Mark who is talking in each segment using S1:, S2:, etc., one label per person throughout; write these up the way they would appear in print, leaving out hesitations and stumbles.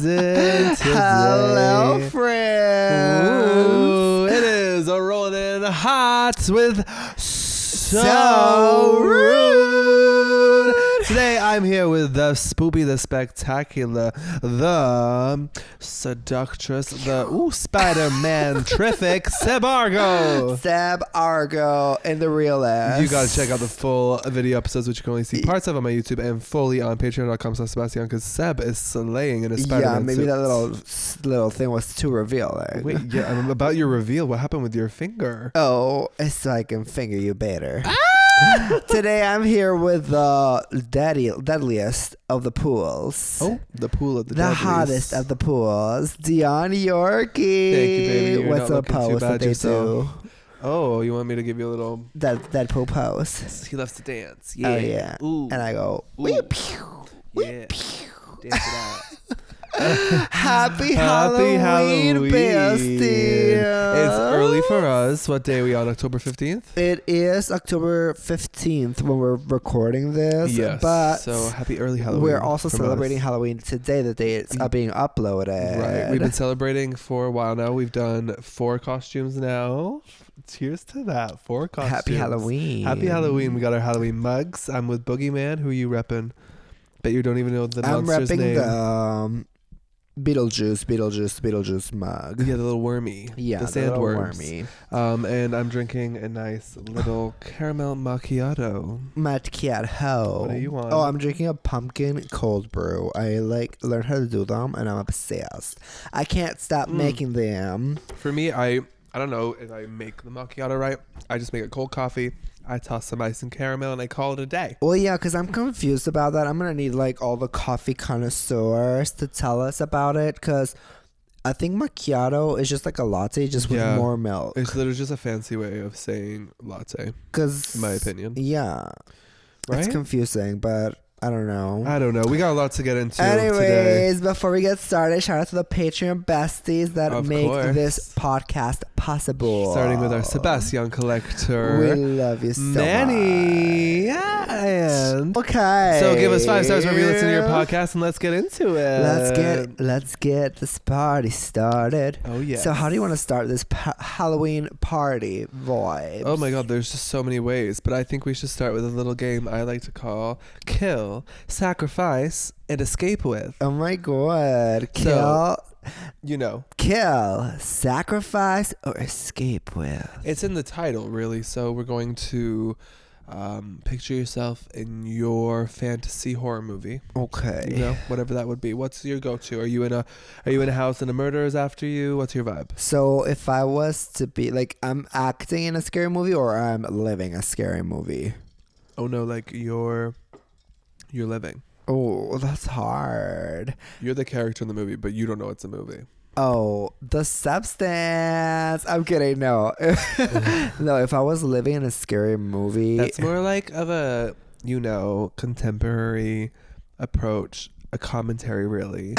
S1: season today.
S2: Hello, friends.
S1: Ooh, it is a rolling in hot with
S2: So
S1: rude. Today I'm here with the spoopy, the spectacular, the seductress, the Spider-Man terrific Sebb Argo.
S2: Sebb Argo in the real ass.
S1: You gotta check out the full video episodes, which you can only see parts of on my YouTube and fully on patreon.com/Sebastian, because Sebb is slaying in his Spider-Man
S2: Yeah, maybe
S1: suit.
S2: that little thing was too revealing.
S1: Wait, yeah, about your reveal. What happened with your finger?
S2: Oh, it's so I can finger you better. Today I'm here with the deadliest of the pools.
S1: Oh, the pool of the
S2: The
S1: deadlies.
S2: hottest of the pools. Dion Yorkie.
S1: Thank you, baby. You're
S2: What's
S1: not
S2: up,
S1: looking too
S2: pose that
S1: bad
S2: they
S1: yourself.
S2: do?
S1: Oh, you want me to give you a little...
S2: Deadpool pose.
S1: He loves to dance.
S2: Oh, yeah.
S1: Ooh.
S2: And I go,
S1: Ooh.
S2: wee, pew, wee,
S1: Yeah.
S2: pew.
S1: Dance it out.
S2: Happy Halloween, bestie.
S1: It's early for us. What day are we on? October 15th?
S2: It is October 15th when we're recording this.
S1: Yes.
S2: But
S1: so happy early Halloween.
S2: we're also
S1: from
S2: celebrating
S1: us.
S2: Halloween today, the day it's being uploaded.
S1: Right. We've been celebrating for a while now. We've done 4 costumes now. Cheers to that. 4 costumes.
S2: Happy Halloween.
S1: Happy Halloween. We got our Halloween mugs. I'm with Boogeyman. Who are you repping? Bet you don't even know the
S2: I'm
S1: monster's
S2: repping
S1: name.
S2: the Beetlejuice mug.
S1: Yeah, the little wormy.
S2: Yeah,
S1: the
S2: little
S1: sandworms.
S2: wormy.
S1: And I'm drinking a nice little caramel macchiato.
S2: Macchiato.
S1: What do you want?
S2: Oh, I'm drinking a pumpkin cold brew. I learned how to do them, and I'm obsessed. I can't stop making them.
S1: For me, I don't know if I make the macchiato right. I just make a cold coffee. I toss some ice and caramel, and I call it a day.
S2: Well, yeah, because I'm confused about that. I'm going to need, all the coffee connoisseurs to tell us about it, because I think macchiato is just like a latte, just with more milk.
S1: It's literally just a fancy way of saying latte, in my opinion.
S2: Yeah.
S1: Right?
S2: It's confusing, but I don't know.
S1: I don't know. We got a lot to get into today.
S2: Anyways, before we get started, shout out to the Patreon besties that
S1: Of
S2: make
S1: course.
S2: this podcast possible.
S1: Starting with our Sebastian collector.
S2: We love you so
S1: Manny.
S2: much.
S1: And
S2: Okay.
S1: so give us 5 stars wherever you listen to your podcast, and let's get into it.
S2: Let's get this party started.
S1: Oh yeah.
S2: So how do you want to start this Halloween party vibe?
S1: Oh my god, there's just so many ways, but I think we should start with a little game I like to call Kill, Sacrifice, and Escape With.
S2: Oh my god.
S1: So-
S2: Kill, sacrifice, or escape with.
S1: It's in the title, really, so we're going to picture yourself in your fantasy horror movie.
S2: Okay.
S1: You know, whatever that would be. What's your go-to? Are you in a house and a murderer is after you? What's your vibe?
S2: So if I was to be I'm acting in a scary movie, or I'm living a scary movie?
S1: Oh no, you're living.
S2: Oh, that's hard.
S1: You're the character in the movie, but you don't know it's a movie.
S2: Oh, the substance. I'm kidding. No. No, if I was living in a scary movie.
S1: That's more of a, contemporary approach, a commentary, really.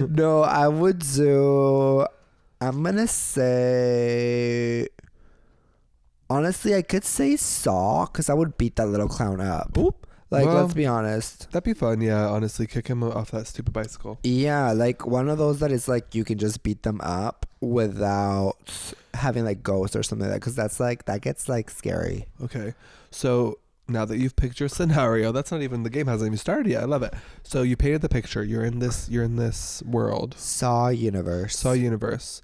S2: No, I would do. I'm going to say. Honestly, I could say Saw, because I would beat that little clown up.
S1: Oop. Well,
S2: let's be honest.
S1: That'd be fun, yeah, honestly. Kick him off that stupid bicycle.
S2: Yeah, one of those that is you can just beat them up without having ghosts or something like that, because that gets scary.
S1: Okay, so now that you've picked your scenario, that's not even, the game hasn't even started yet. I love it. So you painted the picture. You're in this world.
S2: Saw universe.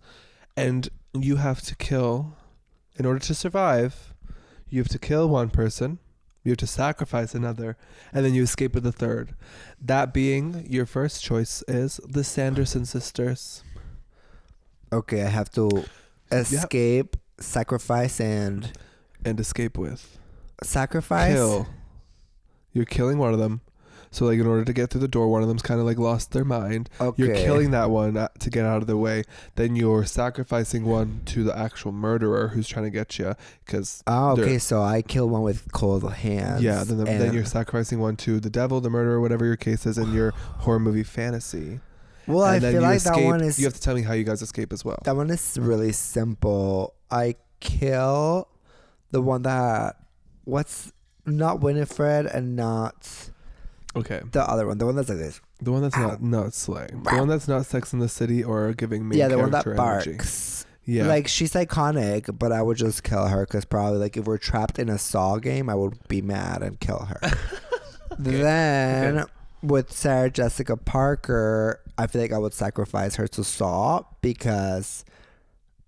S1: And you have to kill, in order to survive, you have to kill one person. You have to sacrifice another, and then you escape with a third. That being, your first choice is the Sanderson sisters.
S2: Okay, I have to escape, sacrifice, and
S1: escape with.
S2: Sacrifice?
S1: Kill. You're killing one of them. So in order to get through the door, one of them's kind of lost their mind.
S2: Okay.
S1: You're killing that one to get out of the way. Then you're sacrificing one to the actual murderer who's trying to get you.
S2: Okay, so I kill one with cold hands.
S1: Yeah, then you're sacrificing one to the devil, the murderer, whatever your case is in your horror movie fantasy.
S2: Well, I feel like
S1: escape.
S2: that one is...
S1: You have to tell me how you guys escape as well.
S2: That one is really simple. I kill the one that... Not Winifred and not...
S1: Okay.
S2: The other one. The one that's like this.
S1: The one that's not slaying. The one that's not Sex in the City or giving me
S2: the one that
S1: energy.
S2: barks.
S1: Yeah.
S2: Like, she's iconic, but I would just kill her because probably, like, if we're trapped in a Saw game, I would be mad and kill her. Then, with Sarah Jessica Parker, I feel like I would sacrifice her to Saw because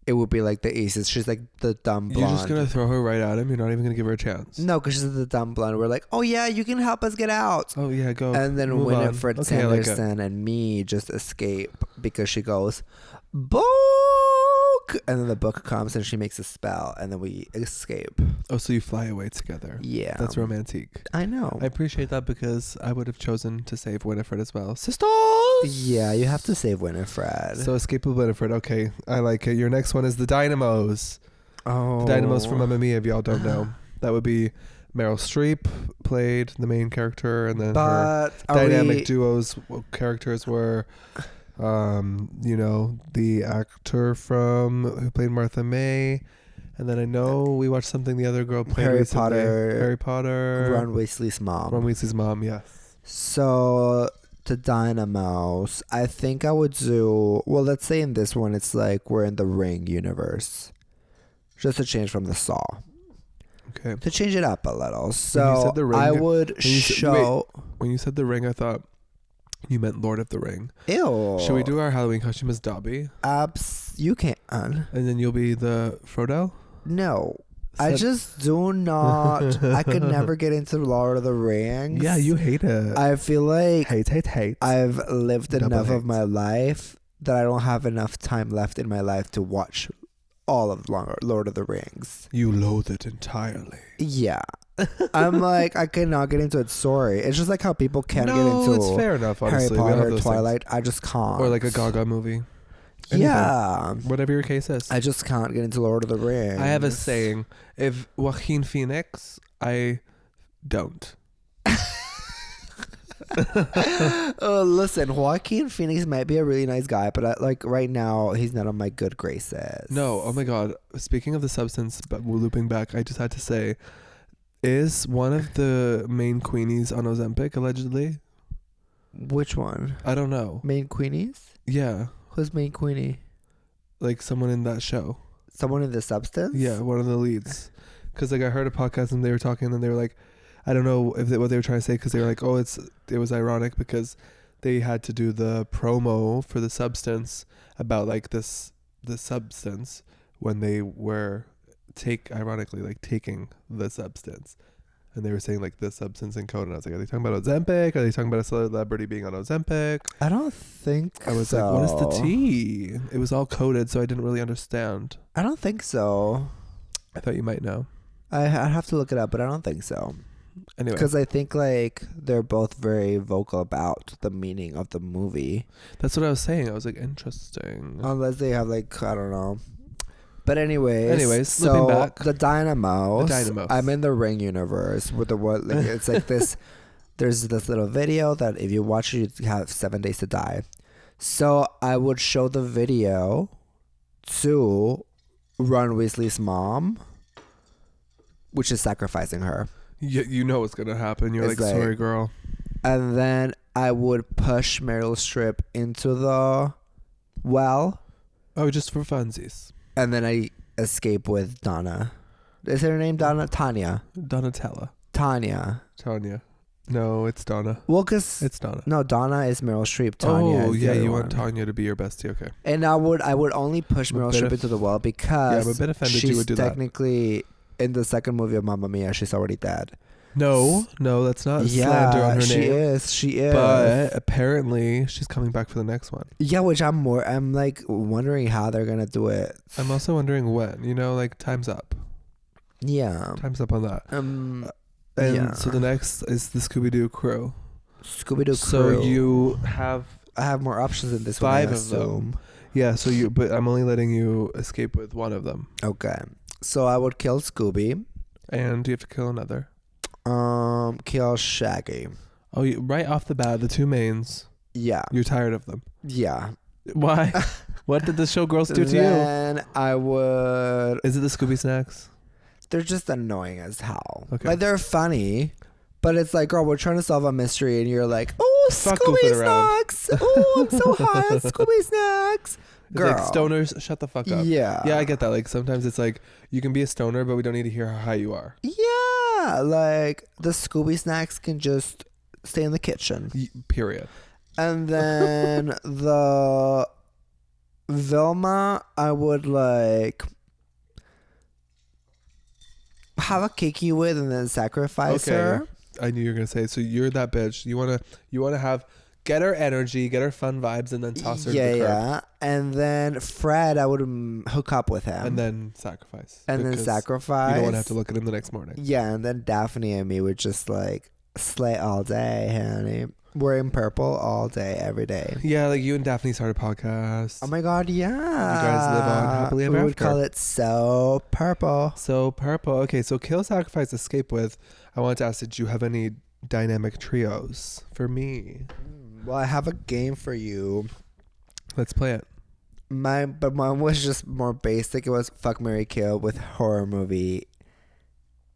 S2: it would be, like, the easiest. She's, like, the dumb blonde.
S1: You're just going to throw her right at him? You're not even going to give her a chance?
S2: No, because she's the dumb blonde. We're like, oh, yeah, you can help us get out.
S1: Oh, yeah, go.
S2: And then Winifred
S1: Sanderson
S2: and me just escape because she goes, book! And then the book comes and she makes a spell and then we escape.
S1: Oh, so you fly away together.
S2: Yeah.
S1: That's romantic.
S2: I know.
S1: I appreciate that because I would have chosen to save Winifred as well. Sisters!
S2: Yeah, you have to save Winifred.
S1: So escape with Winifred. Okay, I like it. Your next one is the Dynamos.
S2: Oh.
S1: The Dynamos from Mamma Mia, if y'all don't know. That would be Meryl Streep played the main character, and then her dynamic duos characters were... the actor who played Martha May, and then I know we watched something the other girl played
S2: Harry
S1: recently.
S2: Potter.
S1: Harry Potter.
S2: Ron Weasley's mom.
S1: Ron Weasley's mom, yes.
S2: So the Dynamos, I think I would do. Well, let's say in this one, it's like we're in the Ring universe, just to change from the Saw.
S1: Okay.
S2: To change it up a little. So
S1: the Ring,
S2: I would show.
S1: When you said the Ring, I thought you meant Lord of the Ring.
S2: Ew.
S1: Should we do our Halloween costume as Dobby?
S2: You can't.
S1: And then you'll be the Frodo?
S2: No. I just do not. I could never get into Lord of the Rings.
S1: Yeah, you hate it.
S2: I feel like
S1: hate.
S2: I've lived enough
S1: hate.
S2: of my life that I don't have enough time left in my life to watch all of Lord of the Rings.
S1: You loathe it entirely.
S2: Yeah. I'm like, I cannot get into it. Sorry. It's just like how people can't get into
S1: it's fair enough, honestly.
S2: Harry Potter, Twilight. I just can't.
S1: Or like a Gaga movie. Anything.
S2: Yeah.
S1: Whatever your case is.
S2: I just can't get into Lord of the Rings.
S1: I have a saying. If Joaquin Phoenix, I don't.
S2: Listen, Joaquin Phoenix might be a really nice guy, but right now he's not on my good graces.
S1: No, oh my God. Speaking of the substance, but looping back, I just had to say, is one of the main queenies on Ozempic, allegedly?
S2: Which one?
S1: I don't know.
S2: Main Queenies?
S1: Yeah.
S2: Who's Main Queenie?
S1: Like someone in that show.
S2: Someone in the substance?
S1: Yeah, one of the leads. Because like I heard a podcast and they were talking and they were like, I don't know what they were trying to say, because they were like, oh, it was ironic because they had to do the promo for the substance about like the substance when they were ironically like taking the substance. And they were saying like the substance in code, and I was like, are they talking about Ozempic? Are they talking about a celebrity being on Ozempic?
S2: I don't think
S1: I was like, what is the tea? It was all coded, so I didn't really understand.
S2: I don't think so.
S1: I thought you might know.
S2: I'd have to look it up, but I don't think so.
S1: Anyway.
S2: Because I think like they're both very vocal about the meaning of the movie.
S1: That's what I was saying. I was like, interesting.
S2: Unless they have like, I don't know. But anyways,
S1: so back.
S2: The Dynamos. I'm in the Ring universe with it's like this. There's this little video that if you watch it, you have 7 days to die. So I would show the video to Ron Weasley's mom, which is sacrificing her.
S1: You know what's gonna happen. You're like, sorry, girl.
S2: And then I would push Meryl Streep into the well.
S1: Oh, just for funsies.
S2: And then I escape with Donna. Is her name Donna? Tanya.
S1: Donatella.
S2: Tanya.
S1: No, it's Donna.
S2: Well, because
S1: it's Donna.
S2: No, Donna is Meryl Streep. Tanya.
S1: Oh, yeah, you
S2: want
S1: want Tanya to be your bestie. Okay.
S2: And I would only push Meryl Streep into the well because
S1: I'm a bit offended
S2: she's
S1: you would do
S2: technically in the second movie of Mamma Mia. She's already dead.
S1: No, that's not slander on her name.
S2: She is.
S1: But apparently she's coming back for the next one.
S2: Yeah, which I'm like wondering how they're gonna do it.
S1: I'm also wondering when. Like time's up.
S2: Yeah.
S1: Time's up on that.
S2: And
S1: so the next is the Scooby-Doo crew.
S2: Scooby-Doo crew.
S1: So
S2: I have more options in this
S1: 5
S2: one.
S1: of them. Yeah, but I'm only letting you escape with one of them.
S2: Okay. So I would kill Scooby.
S1: And you have to kill another.
S2: Kill Shaggy.
S1: Oh, right off the bat, the two mains.
S2: Yeah.
S1: You're tired of them.
S2: Yeah.
S1: Why? What did the showgirls do to you?
S2: Then I would...
S1: Is it the Scooby snacks?
S2: They're just annoying as hell.
S1: Okay.
S2: Like, they're funny, But it's like, girl, we're trying to solve a mystery, and you're like, oh,
S1: Fuck
S2: Scooby
S1: goofing around.
S2: snacks. Oh, I'm so high on Scooby snacks.
S1: It's
S2: Girl.
S1: like, stoners, shut the fuck up.
S2: Yeah.
S1: Yeah, I get that. Like, sometimes it's like, you can be a stoner, but we don't need to hear how high you are.
S2: Yeah. Like, the Scooby snacks can just stay in the kitchen.
S1: Period.
S2: And then the Vilma, I would like have a kiki with and then sacrifice her.
S1: I knew you were gonna say. So you're that bitch. You wanna have get her energy, get her fun vibes, and then toss her to the curb.
S2: Yeah. And then Fred, I would hook up with him.
S1: And then sacrifice.
S2: And then
S1: because
S2: sacrifice.
S1: You don't want to have to look at him the next morning.
S2: Yeah, and then Daphne and me would just like slay all day, honey. Wearing purple all day, every day.
S1: Yeah, like you and Daphne started a podcast.
S2: Oh my god, yeah. You
S1: guys live on happily ever
S2: We would
S1: after.
S2: call it So Purple.
S1: So purple. Okay, so kill, sacrifice, escape with. I wanted to ask, did you have any dynamic trios for me?
S2: Well, I have a game for you.
S1: Let's play it.
S2: But mine was just more basic. It was fuck, marry, kill with horror movie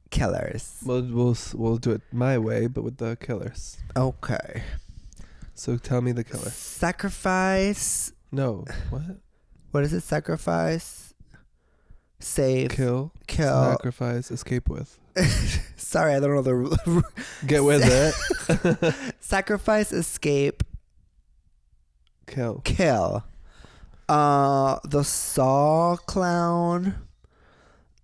S2: killers.
S1: We'll do it my way, but with the killers.
S2: Okay.
S1: So tell me the killer.
S2: Sacrifice.
S1: No. What?
S2: What is it? Sacrifice. Save.
S1: Kill. Sacrifice. Escape with.
S2: Sorry, I don't know the.
S1: Get with it.
S2: Sacrifice. Escape.
S1: Kill.
S2: The Saw clown.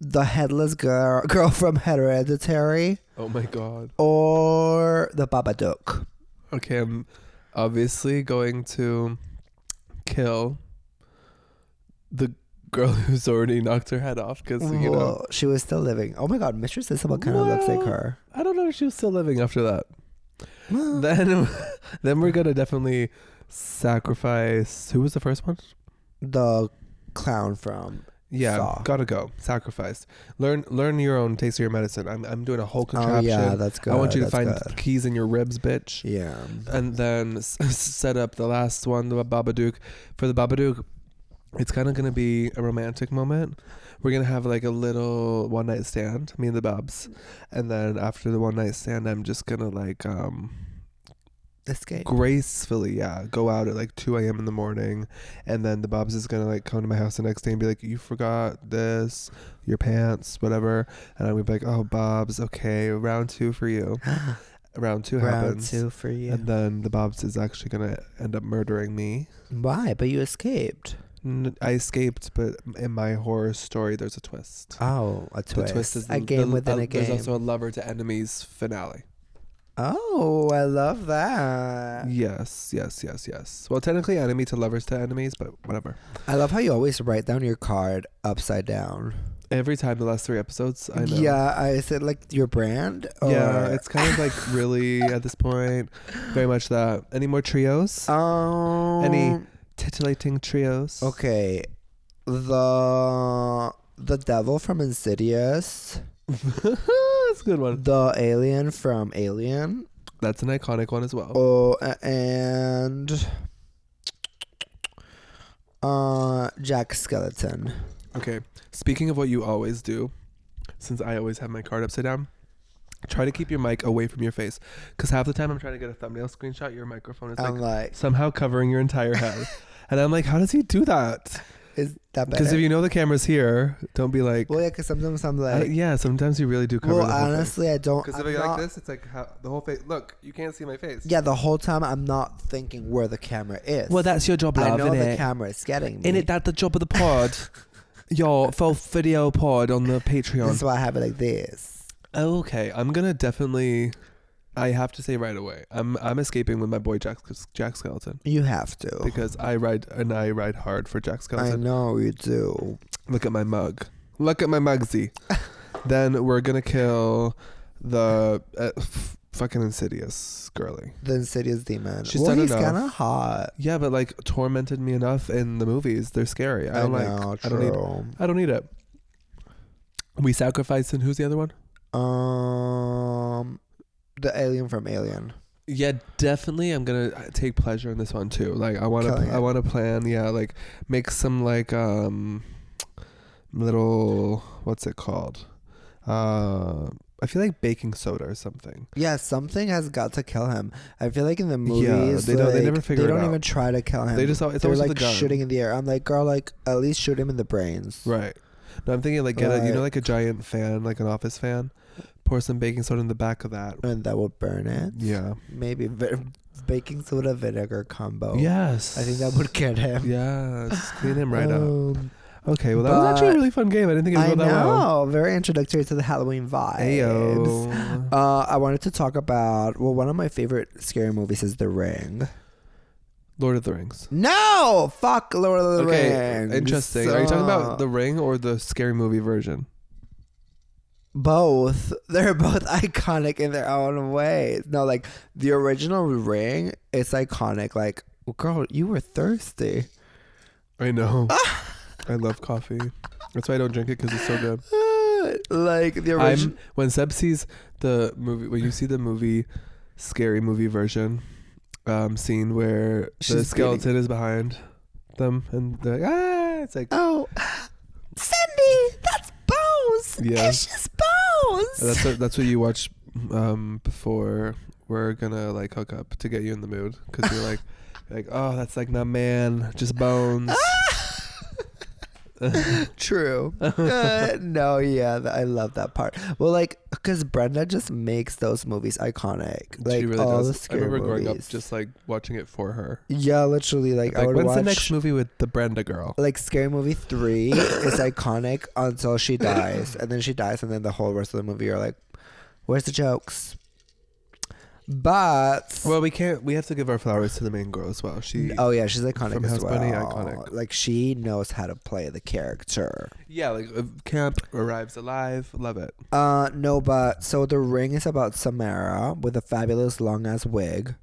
S2: The headless girl from Hereditary.
S1: Oh my god.
S2: Or the Babadook.
S1: Okay, I'm obviously going to kill the girl who's already knocked her head off because you know
S2: she was still living. Oh my god, Mistress Isabel kind of looks like her.
S1: I don't know if she was still living after that. Then we're gonna definitely sacrifice. Who was the first one?
S2: The clown from Saw.
S1: Gotta go. Sacrificed. Learn your own. Taste of your medicine. I'm doing a whole contraption.
S2: Oh yeah, that's good.
S1: I want you to find keys in your ribs, bitch.
S2: Yeah.
S1: And then set up the last one, the Babadook. For the Babadook, it's kind of gonna be a romantic moment. We're gonna have like a little one night stand, me and the Babs, and then after the one night stand, I'm just gonna like
S2: escape
S1: gracefully, go out at like 2 a.m. in the morning, and then the Babs is gonna like come to my house the next day and be like, you forgot this, your pants, whatever, and I'm gonna be like, oh Babs, okay, round 2 for you. Round 2 happens.
S2: Round 2 for you.
S1: And then the Babs is actually gonna end up murdering me.
S2: Why? But you escaped.
S1: I escaped, but in my horror story, there's a twist.
S2: Oh, a twist.
S1: The twist is
S2: a game within a game.
S1: There's also a lover to enemies finale.
S2: Oh, I love that.
S1: Yes. Well, technically enemy to lovers to enemies, but whatever.
S2: I love how you always write down your card upside down.
S1: Every time, the last 3 episodes, I know.
S2: Yeah, is it like your brand? Or?
S1: Yeah, it's kind of like really at this point, very much that. Any more trios? Any titillating trios?
S2: Okay, the devil from Insidious.
S1: That's a good one.
S2: The alien from Alien.
S1: That's an iconic one as well.
S2: Oh, and Jack Skeleton.
S1: Okay, speaking of what you always do, since I always have my card upside down, try to keep your mic away from your face, because half the time I'm trying to get a thumbnail screenshot, your microphone is like somehow covering your entire head. And I'm like, how does he do that?
S2: Is that better?
S1: Because if you know the camera's here, don't be like...
S2: Well, yeah, because sometimes I'm like...
S1: sometimes you really do cover the whole
S2: honestly,
S1: face.
S2: I don't...
S1: Because if you're like this, it's like the whole face... Look, you can't see my face.
S2: Yeah, the whole time I'm not thinking where the camera is.
S1: Well, that's your job, love,
S2: I know
S1: innit?
S2: the camera is getting me.
S1: Innit, that's the job of the pod. Your full video pod on the Patreon.
S2: That's why I have it like this.
S1: Oh, okay. I'm gonna definitely... I have to say right away, I'm escaping with my boy Jack Skeleton.
S2: You have to.
S1: Because I ride hard for Jack Skeleton.
S2: I know you do.
S1: Look at my mug. Look at my mugsy. Then we're gonna kill the fucking Insidious girly.
S2: The Insidious demon.
S1: She's done
S2: he's
S1: enough.
S2: kind of hot.
S1: Yeah, but like tormented me enough in the movies. They're scary. I don't need it. We sacrificed, and who's the other one?
S2: The alien from Alien.
S1: Yeah, definitely. I'm gonna take pleasure in this one too. Like I want to plan. Yeah, like make some like little, what's it called? I feel like baking soda or something.
S2: Yeah, something has got to kill him. I feel like in the movies,
S1: they don't. They never figure
S2: They
S1: it
S2: don't
S1: out.
S2: even try to kill him.
S1: They just it's
S2: They're
S1: always
S2: like
S1: with a gun.
S2: shooting in the air. I'm like, girl, like at least shoot him in the brains.
S1: Right. No, I'm thinking like get a, you know, like a giant fan, like an office fan. Pour some baking soda in the back of that.
S2: And that would burn it.
S1: Yeah.
S2: Maybe baking soda vinegar combo.
S1: Yes.
S2: I think that would get him.
S1: Yes. Clean him right up. Okay, well that was actually a really fun game. I didn't think it would go that well.
S2: Very introductory to the Halloween vibes.
S1: Ayo.
S2: I wanted to talk about, well, one of my favorite scary movies is The Ring.
S1: Lord of the Rings.
S2: No! Fuck Lord of the Rings.
S1: Interesting. Are you talking about The Ring or the scary movie version?
S2: Both. They're both iconic in their own ways. No, like the original Ring, it's iconic. Like, well, girl, you were thirsty.
S1: I know. I love coffee. That's why I don't drink it, because it's so good.
S2: Like the original.
S1: When Seb sees the movie, when you see the movie, scary movie version, scene where the skeleton is behind them and they're like, ah, it's like,
S2: oh, Cindy, that's bones.
S1: Yeah.
S2: It's just bones.
S1: That's what you watch before we're gonna like hook up, to get you in the mood, because you're like, oh, that's like my man, just bones.
S2: True. No, yeah, I love that part. Well, like, because Brenda just makes those movies iconic. Like,
S1: she really
S2: all
S1: does.
S2: the scary
S1: I remember
S2: movies.
S1: growing up just like watching it for her.
S2: Yeah, literally. Like I would
S1: when's
S2: watch
S1: the next movie with the Brenda girl?
S2: like Scary Movie 3 is iconic until she dies, and then she dies, and then the whole rest of the movie are like, where's the jokes? But
S1: Well, we can't. We have to give our flowers to the main girl as well. She's
S2: iconic
S1: from
S2: as
S1: House
S2: well.
S1: Bunny, iconic.
S2: Like she knows how to play the character.
S1: Yeah, like camp arrives alive. Love it.
S2: No, but so The Ring is about Samara with a fabulous long ass wig,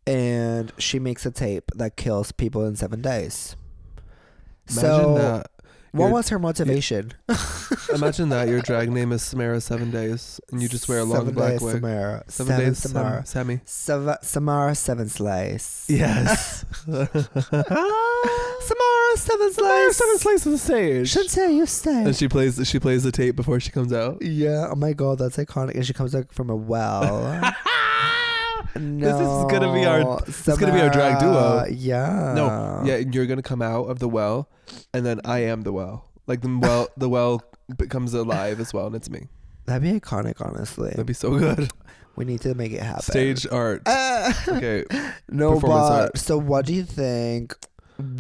S2: and she makes a tape that kills people in 7 days.
S1: Imagine that.
S2: What was her motivation?
S1: Imagine that your drag name is Samara 7 days, and you just wear a long
S2: 7
S1: black
S2: days,
S1: wig.
S2: Samara.
S1: 7 days,
S2: Samara.
S1: Sammy.
S2: Samara 7 Slice.
S1: Yes.
S2: Samara 7
S1: Samara
S2: Slice.
S1: 7 slices of the stage.
S2: Shantae, you stay.
S1: And she plays the tape before she comes out.
S2: Yeah. Oh my god, that's iconic. And she comes out from a well. No,
S1: This is gonna be our drag duo.
S2: Yeah.
S1: No, yeah, and you're gonna come out of the well, and then I am the well. Like the well becomes alive as well, and it's me.
S2: That'd be iconic, honestly.
S1: That'd be so good.
S2: We need to make it happen.
S1: Stage art. Okay.
S2: No,
S1: Performance
S2: but
S1: art.
S2: so what do you think?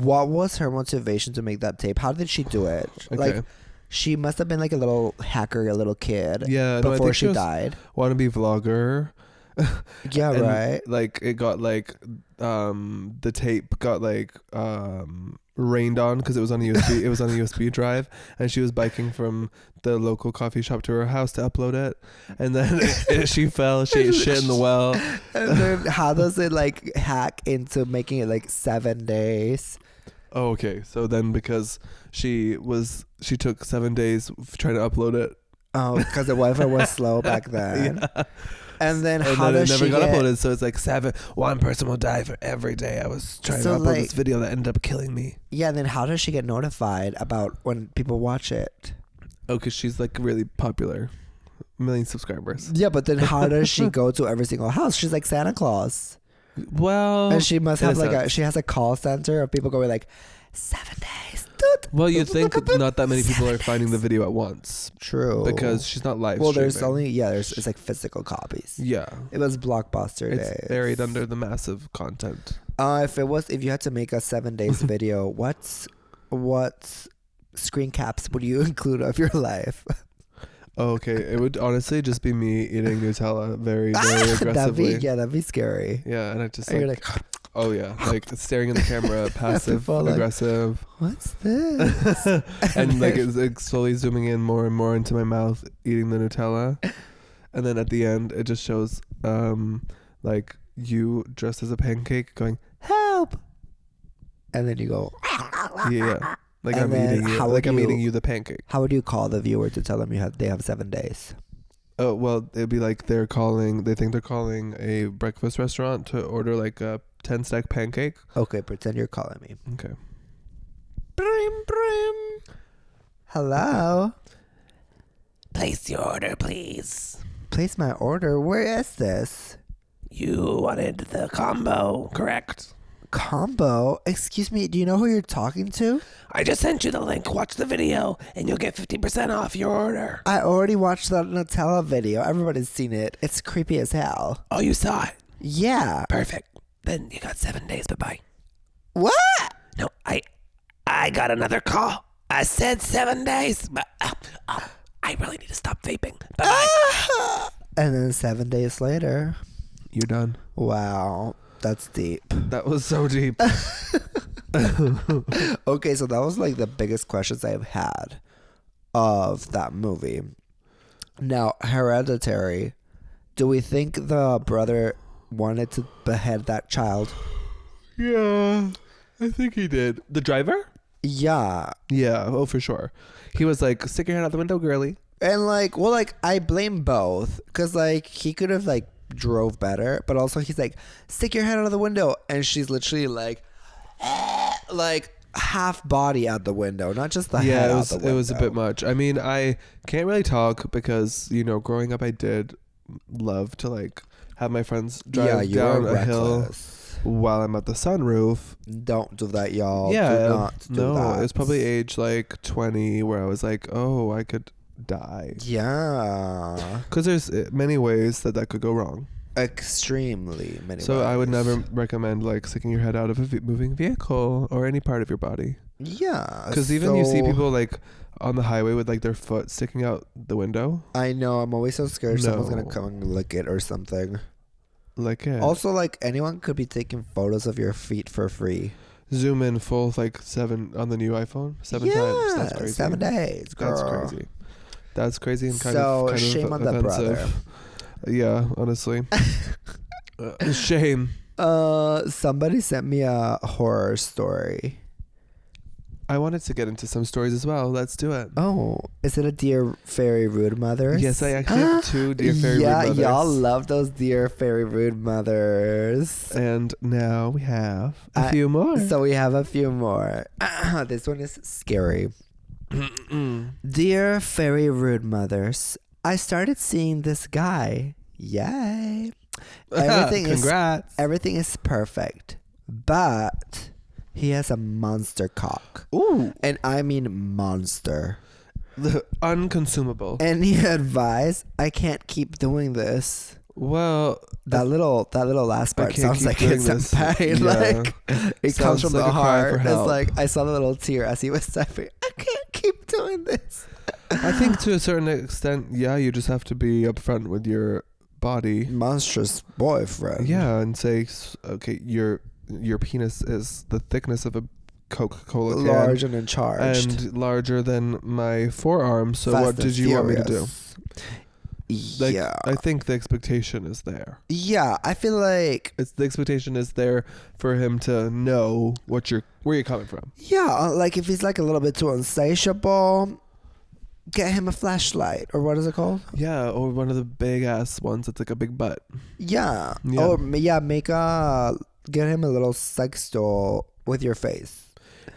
S2: What was her motivation to make that tape? How did she do it?
S1: Okay.
S2: Like, she must have been like a little hacker, a little kid.
S1: Yeah. No, I
S2: Before
S1: think
S2: she died.
S1: Wannabe vlogger.
S2: Yeah.
S1: And,
S2: Right.
S1: Like it got like the tape got like rained on because it was on a USB. It was on a USB drive, and she was biking from the local coffee shop to her house to upload it, and then she fell. She ate shit in the well.
S2: And then how does it like hack into making it like 7 days?
S1: Oh, okay. So then because she took 7 days trying to upload it.
S2: Oh, because the Wi-Fi was slow back then.
S1: Yeah.
S2: And then
S1: And
S2: how
S1: then
S2: does
S1: it never
S2: she
S1: got
S2: get...
S1: uploaded, so it's like one person will die for every day I was trying to upload this video that ended up killing me.
S2: Yeah, and then how does she get notified about when people watch it?
S1: Oh, because she's like really popular. 1 million subscribers.
S2: Yeah, but then how does she go to every single house? She's like Santa Claus.
S1: Well,
S2: And she must have she has a call center of people going like, 7 days.
S1: Well, you'd think not that many people are finding the video at once.
S2: True.
S1: Because she's not live
S2: Well,
S1: streaming.
S2: it's like physical copies.
S1: Yeah.
S2: It was Blockbuster days.
S1: It's buried under the massive content.
S2: If you had to make a 7 days video, what screen caps would you include of your life?
S1: Oh, okay. It would honestly just be me eating Nutella very, very aggressively.
S2: That'd be scary.
S1: Yeah, and I just
S2: And
S1: like,
S2: you're like,
S1: oh yeah, like staring at the camera, passive,
S2: People like,
S1: aggressive.
S2: what's this?
S1: And like it's like slowly zooming in more and more into my mouth, eating the Nutella, and then at the end it just shows like you dressed as a pancake going help,
S2: And then you go,
S1: yeah, like
S2: And
S1: I'm
S2: then
S1: eating you,
S2: how
S1: like
S2: would
S1: I'm
S2: you-
S1: eating you the pancake.
S2: how would you call the viewer to tell them they have 7 days?
S1: Oh well, it'd be like they think they're calling a breakfast restaurant to order like a 10 stack pancake.
S2: Okay, pretend you're calling me.
S1: Okay.
S2: Brim, brim. Hello.
S1: Place your order, please.
S2: Place my order? Where is this?
S1: You wanted the combo, correct?
S2: Combo? Excuse me, do you know who you're talking to?
S1: I just sent you the link. Watch the video, and you'll get 50% off your order.
S2: I already watched that Nutella video. Everybody's seen it. It's creepy as hell.
S1: Oh, you saw it?
S2: Yeah.
S1: Perfect. Then you got 7 days. Bye-bye.
S2: What?
S1: No, I got another call. I said 7 days, but I really need to stop vaping. Bye-bye.
S2: And then 7 days later.
S1: You're done.
S2: Wow. That's deep.
S1: That was so deep.
S2: Okay, so that was like the biggest questions I've had of that movie. Now, Hereditary. Do we think the brother wanted to behead that child?
S1: Yeah, I think he did. The driver?
S2: Yeah.
S1: Yeah, oh, for sure. He was like, stick your head out the window, girly.
S2: And like, well, like, I blame both. Because like, he could have like drove better. But also he's like, stick your head out of the window. And she's literally like half body out the window. Not just the head out the window.
S1: It was a bit much. I mean, I can't really talk because, you know, growing up I did love to like have my friends drive down a hill while I'm at the sunroof.
S2: Don't do that, y'all.
S1: Yeah,
S2: do not do that.
S1: It was probably age like 20 where I was like, oh, I could die.
S2: Yeah,
S1: because there's many ways that could go wrong.
S2: Extremely many.
S1: So
S2: ways.
S1: I would never recommend like sticking your head out of a moving vehicle or any part of your body.
S2: Yeah,
S1: because even you see people like on the highway with like their foot sticking out the window.
S2: I know. I'm always so scared someone's gonna come and lick it or something.
S1: Like it.
S2: Also, like anyone could be taking photos of your feet for free.
S1: Zoom in full like 7 on the new iPhone 7 times. That's crazy.
S2: 7 days, girl.
S1: That's crazy. That's crazy and kind
S2: of
S1: shame
S2: on the brother.
S1: Yeah, honestly. Shame.
S2: Somebody sent me a horror story.
S1: I wanted to get into some stories as well. Let's do it.
S2: Oh, is it a Dear Fairy Rude Mothers?
S1: Yes, I actually have 2 Dear Fairy Rude Mothers.
S2: Yeah, y'all love those Dear Fairy Rude Mothers.
S1: And now we have a few more.
S2: So we have a few more. This one is scary. Dear Fairy Rude Mothers, I started seeing this guy. Yay.
S1: Congrats.
S2: Everything is perfect. But he has a monster cock.
S1: Ooh.
S2: And I mean monster.
S1: The unconsumable.
S2: Any advice? I can't keep doing this.
S1: Well,
S2: that little last part sounds like it's a pain.
S1: Yeah.
S2: Like it
S1: Sounds
S2: comes from
S1: like
S2: the
S1: a cry
S2: heart.
S1: for
S2: It's
S1: help.
S2: like I saw the little tear as he was typing. I can't keep doing this.
S1: I think to a certain extent, yeah, you just have to be upfront with your body.
S2: Monstrous boyfriend.
S1: Yeah, and say, okay, your penis is the thickness of a Coca-Cola can.
S2: Large and in charge.
S1: And larger than my forearm. So
S2: Fast
S1: what did you want me to do? Like,
S2: Yeah.
S1: I think the expectation is there.
S2: Yeah, I feel like
S1: The expectation is there for him to know where you're coming from.
S2: yeah, like if he's like a little bit too insatiable, get him a flashlight or what is it called?
S1: Yeah, or one of the big ass ones that's like a big butt.
S2: Yeah.
S1: Yeah.
S2: Or get him a little sex doll with your face.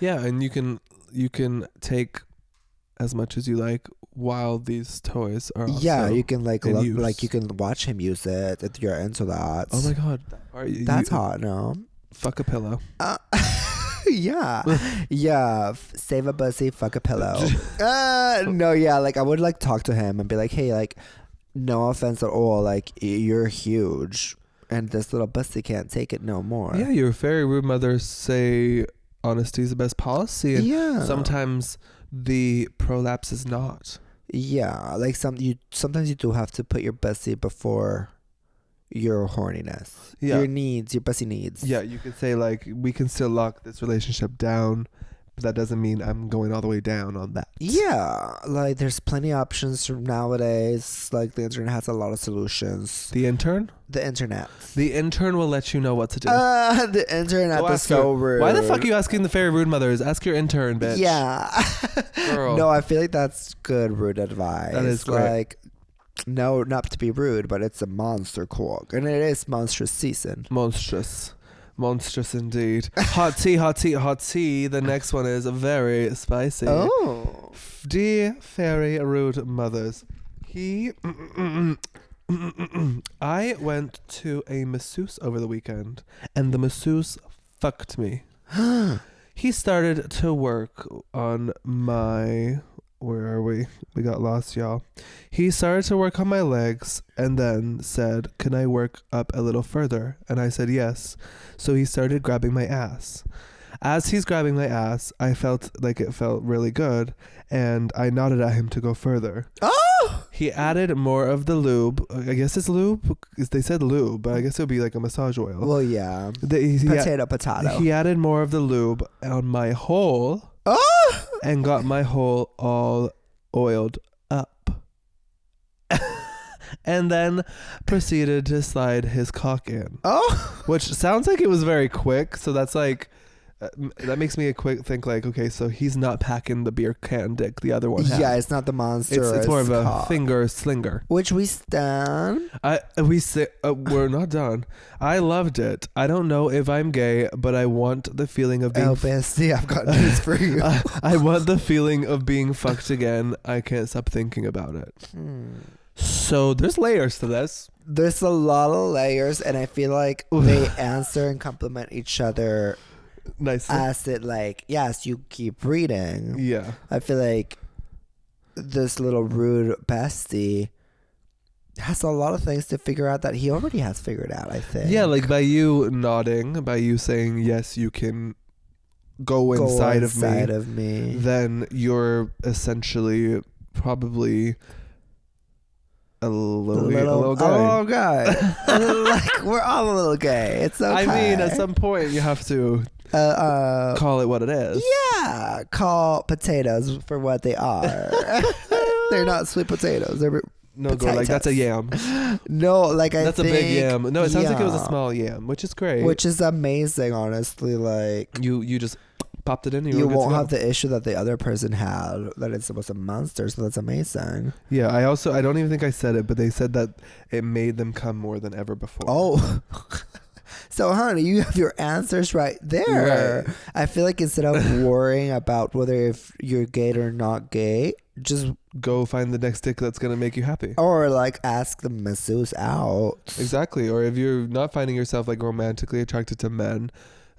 S1: Yeah, and you can take as much as you like while these toys are also
S2: Yeah, you can like
S1: in use.
S2: like you can watch him use it if you're into that.
S1: Oh my god,
S2: That's hot, no?
S1: Fuck a pillow.
S2: Yeah. Yeah. Save a pussy, fuck a pillow. No, yeah, like I would like talk to him and be like, hey, like, no offense at all, like you're huge and this little pussy can't take it no more.
S1: Yeah, your fairy rude mothers say honesty is the best policy, and
S2: Yeah.
S1: sometimes the prolapse is not.
S2: Yeah, like sometimes you do have to put your pussy before your horniness.
S1: Yeah.
S2: Your pussy needs.
S1: Yeah, you could say like, we can still lock this relationship down, but that doesn't mean I'm going all the way down on that.
S2: Yeah, like there's plenty of options from nowadays. Like the internet has a lot of solutions.
S1: The intern?
S2: The internet.
S1: The intern will let you know what to do.
S2: The internet is so rude.
S1: Why the fuck are you asking the fairy rude mothers? Ask your intern, bitch.
S2: Yeah.
S1: Girl.
S2: No, I feel like that's good rude advice.
S1: That is great.
S2: Like, no, not to be rude, but it's a monster cock. And it is monstrous season.
S1: Monstrous. Monstrous indeed. Hot tea, hot tea, hot tea. The next one is very spicy.
S2: Oh.
S1: Dear fairy rude mothers, I went to a masseuse over the weekend, and the masseuse fucked me. He started to work on my... Where are we? We got lost, y'all. He started to work on my legs and then said, "Can I work up a little further?" And I said yes. So he started grabbing my ass. As he's grabbing my ass, I felt like it felt really good, and I nodded at him to go further.
S2: Oh!
S1: He added more of the lube. I guess it's lube. They said lube, but I guess it would be like a massage oil.
S2: Well, yeah. Potato.
S1: He added more of the lube on my hole.
S2: Oh!
S1: And got my hole all oiled up. And then proceeded to slide his cock in.
S2: Oh!
S1: Which sounds like it was very quick. So that's like... that makes me think like, okay, so he's not packing the beer can dick the other one had.
S2: Yeah, it's not the monster.
S1: It's more of a
S2: cock.
S1: finger slinger.
S2: Which we stand.
S1: We're not done. I loved it. I don't know if I'm gay, but I want the feeling of being...
S2: Oh, bestie, I've got news for you.
S1: I want the feeling of being fucked again. I can't stop thinking about it. So there's layers to this.
S2: There's a lot of layers, and I feel like they answer and complement each other
S1: nicely.
S2: As it like, yes, you keep reading.
S1: Yeah.
S2: I feel like this little rude bestie has a lot of things to figure out that he already has figured out, I think.
S1: Yeah, like by you nodding, by you saying, yes, you can go inside of me, then you're essentially probably a little guy.
S2: A little guy. Like, we're all a little gay. It's okay.
S1: I mean, at some point you have to call it what it is.
S2: Yeah, call potatoes for what they are. They're not sweet potatoes. They're
S1: girl, like that's a yam.
S2: No, like
S1: that's a big yam. No, it sounds like it was a small yam, which is great.
S2: Which is amazing, honestly. Like
S1: you just popped it in.
S2: You won't have the issue that the other person had, that it was a monster. So that's amazing.
S1: Yeah, I don't even think I said it, but they said that it made them come more than ever before.
S2: Oh. So, honey, you have your answers right there. Right. I feel like instead of worrying about whether if you're gay or not gay, just
S1: go find the next dick that's going to make you happy.
S2: Or like ask the masseuse out.
S1: Exactly. Or if you're not finding yourself like romantically attracted to men,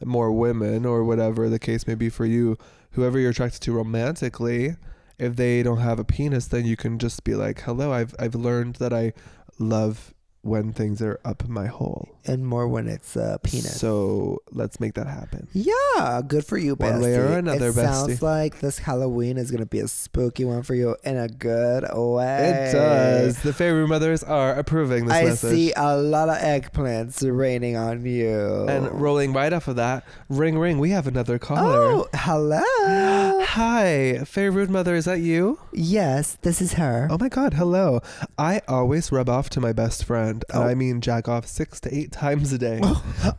S1: more women, or whatever the case may be for you, whoever you're attracted to romantically, if they don't have a penis, then you can just be like, hello, I've learned that I love when things are up my hole.
S2: And more when it's a penis.
S1: So let's make that happen.
S2: Yeah, good for you, bestie.
S1: One way or another, bestie. It
S2: sounds like this Halloween is going to be a spooky one for you in a good way.
S1: It does. The favorite mothers are approving this message.
S2: I see a lot of eggplants raining on you.
S1: And rolling right off of that, ring, ring, we have another caller.
S2: Oh, hello.
S1: Hi, favorite mother, is that you?
S2: Yes, this is her.
S1: Oh my God, hello. I always rub off to my best friend. And I mean jack off 6 to 8 times a day.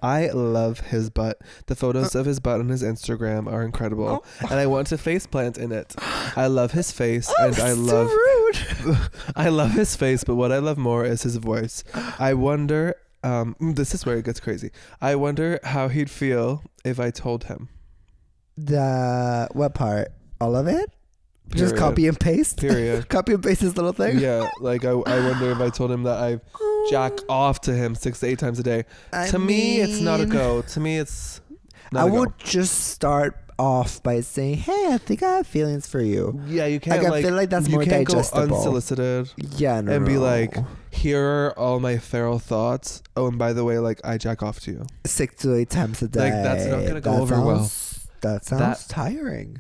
S1: I love his butt. The photos of his butt on his Instagram are incredible. And I want to face plant in it. I love his face. And I love
S2: rude.
S1: I love his face, but what I love more is his voice. I wonder, this is where it gets crazy. I wonder how he'd feel if I told him.
S2: What part? All of it?
S1: Period.
S2: Just copy and paste?
S1: Period.
S2: Copy and paste this little thing?
S1: Yeah, like I wonder if I told him that I jack off to him 6 to 8 times a day. To me, it's not a go. To me, it's not a go. I would
S2: just start off by saying, hey, I think I have feelings for you.
S1: Yeah, you can't
S2: I feel like that's more digestible.
S1: You can't go unsolicited.
S2: Yeah,
S1: and be like, here are all my feral thoughts. Oh, and by the way, like, I jack off to you
S2: 6 to 8 times a day.
S1: Like, that's not going to go over well.
S2: That sounds tiring.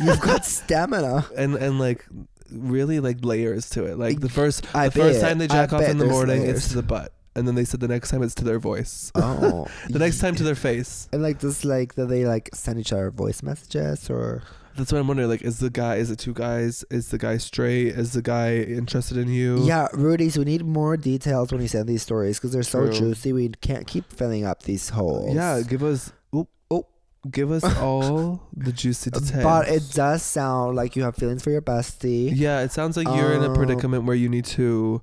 S2: You've got stamina.
S1: And like really like layers to it. Like the first time they jack off in the morning, it's to the butt. And then they said the next time it's to their voice.
S2: Oh.
S1: The next time to their face.
S2: And like this, like that they like send each other voice messages, or
S1: that's what I'm wondering. Like, is it 2 guys? Is the guy straight? Is the guy interested in you?
S2: Yeah, Rudy, so we need more details when you send these stories because they're so juicy. We can't keep filling up these holes.
S1: Yeah, give us all the juicy details.
S2: But it does sound like you have feelings for your bestie.
S1: Yeah, it sounds like you're in a predicament where you need to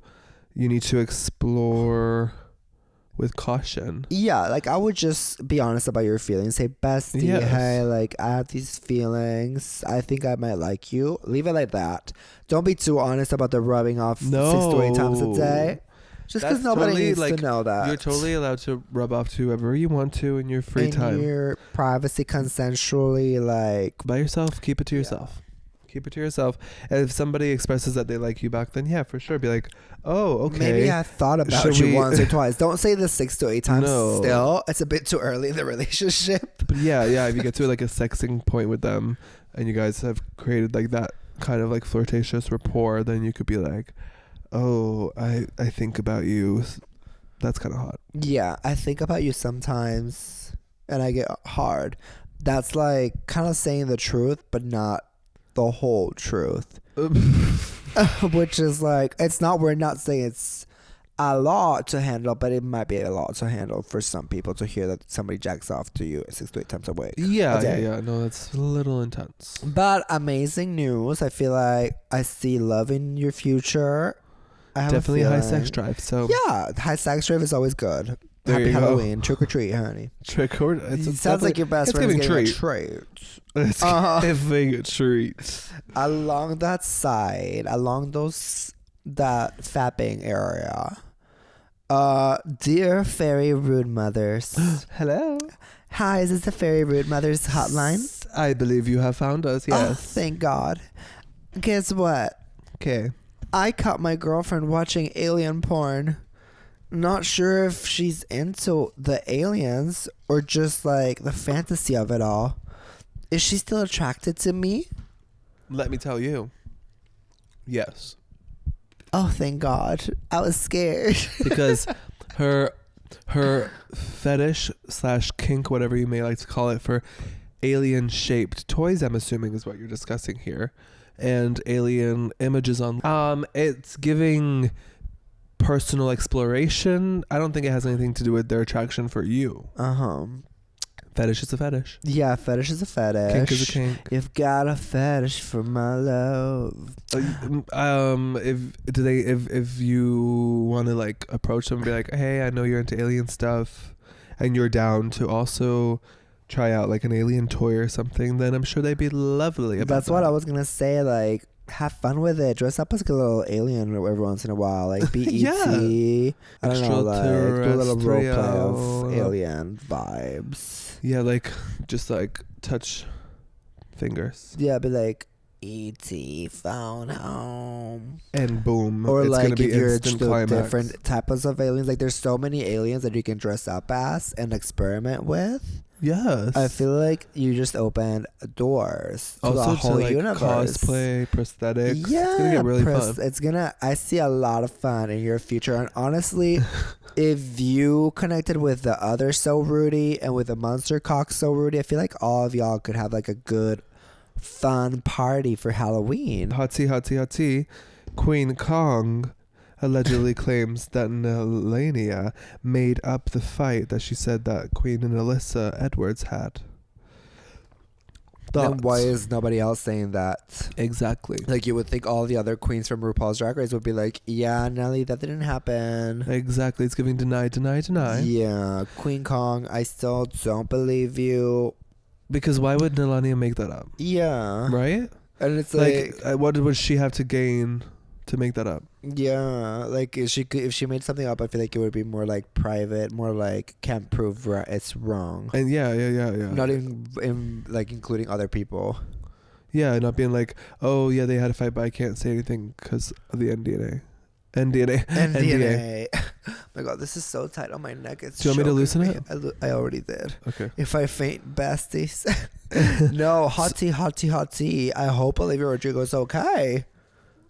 S1: explore with caution.
S2: Yeah, like I would just be honest about your feelings. Say, bestie,
S1: Yes.
S2: hey, like I have these feelings. I think I might like you. Leave it like that. Don't be too honest about the rubbing off 6 to 8 times a day. Just because
S1: That's
S2: nobody
S1: totally,
S2: needs
S1: like,
S2: to know that.
S1: You're totally allowed to rub off to whoever you want to in your free
S2: in
S1: time.
S2: your privacy, consensually, like
S1: By yourself. Keep it to yourself. Keep it to yourself. And if somebody expresses that they like you back, then yeah, for sure. Be like, oh, okay.
S2: maybe I thought about
S1: Should
S2: you
S1: we-
S2: once or twice. Don't say this 6 to 8 times.
S1: No.
S2: Still, it's a bit too early in the relationship.
S1: But yeah, if you get to like a sexing point with them and you guys have created like that kind of like flirtatious rapport, then you could be like, oh, I think about you. That's kind of hot.
S2: Yeah, I think about you sometimes, and I get hard. That's like kind of saying the truth, but not the whole truth. Which is like, we're not saying it's a lot to handle, but it might be a lot to handle for some people to hear that somebody jacks off to you 6 to 8 times a week.
S1: Yeah. No, that's a little intense.
S2: But amazing news. I feel like I see love in your future. I have
S1: Definitely
S2: a
S1: high
S2: feeling.
S1: sex drive. So
S2: Yeah, high sex drive is always good.
S1: There
S2: Happy
S1: you go.
S2: Halloween. Trick or treat, honey.
S1: trick or
S2: It sounds like your best
S1: it's
S2: friend is
S1: giving
S2: getting
S1: treat.
S2: a treat.
S1: It's giving a treat.
S2: Along that side, along that fapping area. Dear Fairy Rude Mothers.
S1: Hello.
S2: Hi, is this the Fairy Rude Mothers hotline?
S1: I believe you have found us.
S2: Oh,
S1: Yes.
S2: thank God. Guess what?
S1: Okay.
S2: I caught my girlfriend watching alien porn. Not sure if she's into the aliens or just like the fantasy of it all. Is she still attracted to me?
S1: Let me tell you. Yes.
S2: Oh, thank God. I was scared.
S1: Because her fetish / kink, whatever you may like to call it, for alien shaped toys, I'm assuming is what you're discussing here, and alien images on it's giving personal exploration. I don't think it has anything to do with their attraction for you. Fetish is a fetish.
S2: Yeah, fetish is a fetish.
S1: Kink is a kink.
S2: You've got a fetish for my love.
S1: If you want to like approach them and be like, hey, I know you're into alien stuff and you're down to also try out like an alien toy or something, then I'm sure they'd be lovely about
S2: That's what I was gonna say. Like, have fun with it. Dress up as a little alien every once in a while. Like, be
S1: Yeah.
S2: E.T. I don't know, like, do a little role play of
S1: Extraterrestrial.
S2: alien vibes.
S1: Yeah, like just like touch fingers
S2: Yeah, be like, E.T. found home.
S1: and boom,
S2: Or
S1: it's
S2: like
S1: gonna be
S2: if you're
S1: instant
S2: to
S1: climax.
S2: different types of aliens. Like, there's so many aliens that you can dress up as and experiment with.
S1: Yes,
S2: I feel like you just opened doors to
S1: also
S2: the whole
S1: to like
S2: universe.
S1: cosplay, prosthetics.
S2: Yeah,
S1: it's gonna get really fun.
S2: I see a lot of fun in your future. And honestly, if you connected with the other So Rudy and with the Monster Cock So Rudy, I feel like all of y'all could have like a good, fun party for Halloween.
S1: Hotty. Queen Kong allegedly claims that Nelania made up the fight that she said that Queen and Alyssa Edwards had.
S2: Then
S1: Thoughts?
S2: why is nobody else saying that?
S1: Exactly.
S2: Like, you would think all the other queens from RuPaul's Drag Race would be like, yeah, Nelly, that didn't happen.
S1: Exactly. It's giving deny.
S2: Yeah, Queen Kong, I still don't believe you.
S1: Because why would Nelania make that up?
S2: Yeah.
S1: Right?
S2: And it's
S1: Like, what would she have to gain to make that up?
S2: yeah, like if she made something up, I feel like it would be more like private, more like can't prove it's wrong.
S1: And yeah.
S2: Not even like including other people.
S1: Yeah, not being like, oh yeah, they had a fight, but I can't say anything because of the NDA.
S2: NDA. Oh my God, this is so tight on my neck. It's
S1: Do you want me to loosen
S2: choking
S1: it?
S2: me. I already did.
S1: Okay.
S2: If I faint, besties. No, hottie. I hope Olivia Rodrigo is okay.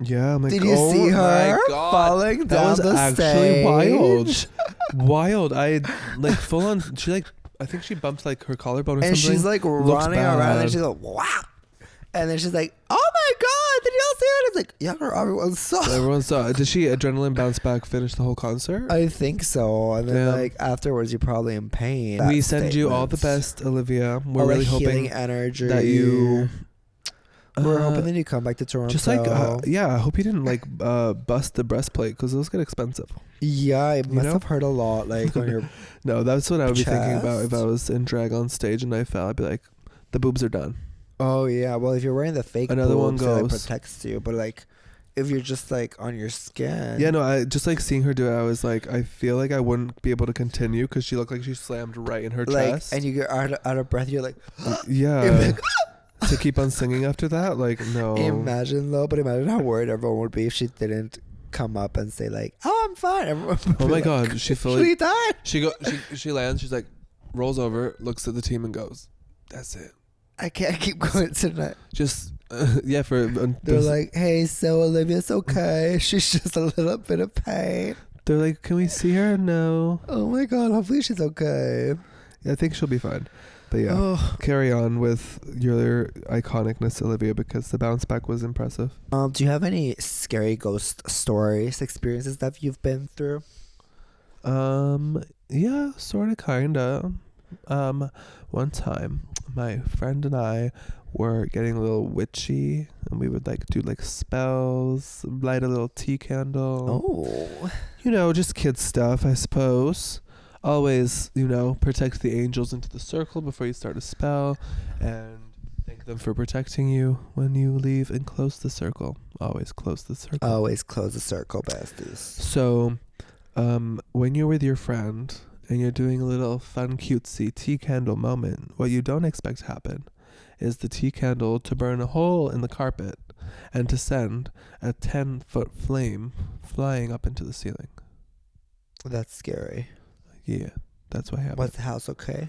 S1: Yeah, I'm like,
S2: Did you
S1: oh
S2: see
S1: my
S2: her
S1: God.
S2: falling
S1: That
S2: down
S1: was
S2: the
S1: actually
S2: stage?
S1: wild. I like full on. She like, I think she bumped like her collarbone or
S2: And
S1: something.
S2: she's like
S1: Looks
S2: running around and
S1: bad.
S2: she's like, wow. And then she's like, oh my God, did y'all see it? It's like, yeah, girl, everyone saw.
S1: Everyone saw. Did she adrenaline bounce back? Finish the whole concert?
S2: I think so. And then
S1: Damn.
S2: like afterwards, you're probably in pain.
S1: We
S2: That
S1: send you all the
S2: statement.
S1: best, Olivia. We're
S2: All the
S1: really
S2: healing
S1: hoping
S2: energy
S1: that you
S2: We're hoping that you come back to Toronto.
S1: Just like, I hope you didn't like bust the breastplate because those get expensive.
S2: Yeah, it must have hurt a lot. Like on your
S1: No, that's what I would be thinking about if
S2: chest?
S1: I was in drag on stage and I fell. I'd be like, the boobs are done.
S2: Oh yeah. Well, if you're wearing the fake
S1: Another one
S2: boobs, that
S1: goes.
S2: protects you. But like, if you're just like on your skin.
S1: Yeah, no, I just like seeing her do it. I was like, I feel like I wouldn't be able to continue because she looked like she slammed right in her
S2: Like,
S1: chest.
S2: and you get out of breath. You're like,
S1: yeah.
S2: you're like,
S1: To keep on singing after that, like, no.
S2: imagine though. But imagine how worried everyone would be if she didn't come up and say like, "Oh, I'm fine." Everyone would
S1: Oh
S2: be
S1: my
S2: like,
S1: god, she
S2: She
S1: fully.
S2: died.
S1: She lands. She's like, rolls over, looks at the team, and goes, "That's it."
S2: I can't keep going tonight.
S1: Just yeah. For
S2: They're like, "Hey, so Olivia's okay. She's just a little bit of pain."
S1: they're like, "Can we see her?" No.
S2: Oh my god. Hopefully she's okay.
S1: I think she'll be fine. But yeah,
S2: Oh.
S1: carry on with your iconicness, Olivia, because the bounce back was impressive.
S2: Do you have any scary ghost stories, experiences that you've been through?
S1: Yeah, sort of, kinda. One time, my friend and I were getting a little witchy, and we would like do like spells, light a little tea candle.
S2: Oh.
S1: You know, just kid stuff, I suppose. Always, protect the angels into the circle before you start a spell, and thank them for protecting you when you leave, and close the circle. Always close the circle.
S2: Always close the circle, besties.
S1: So, when you're with your friend and you're doing a little fun, cutesy tea candle moment, what you don't expect to happen is the tea candle to burn a hole in the carpet and to send a 10-foot flame flying up into the ceiling.
S2: That's scary.
S1: Yeah, that's what happened.
S2: Was the house okay?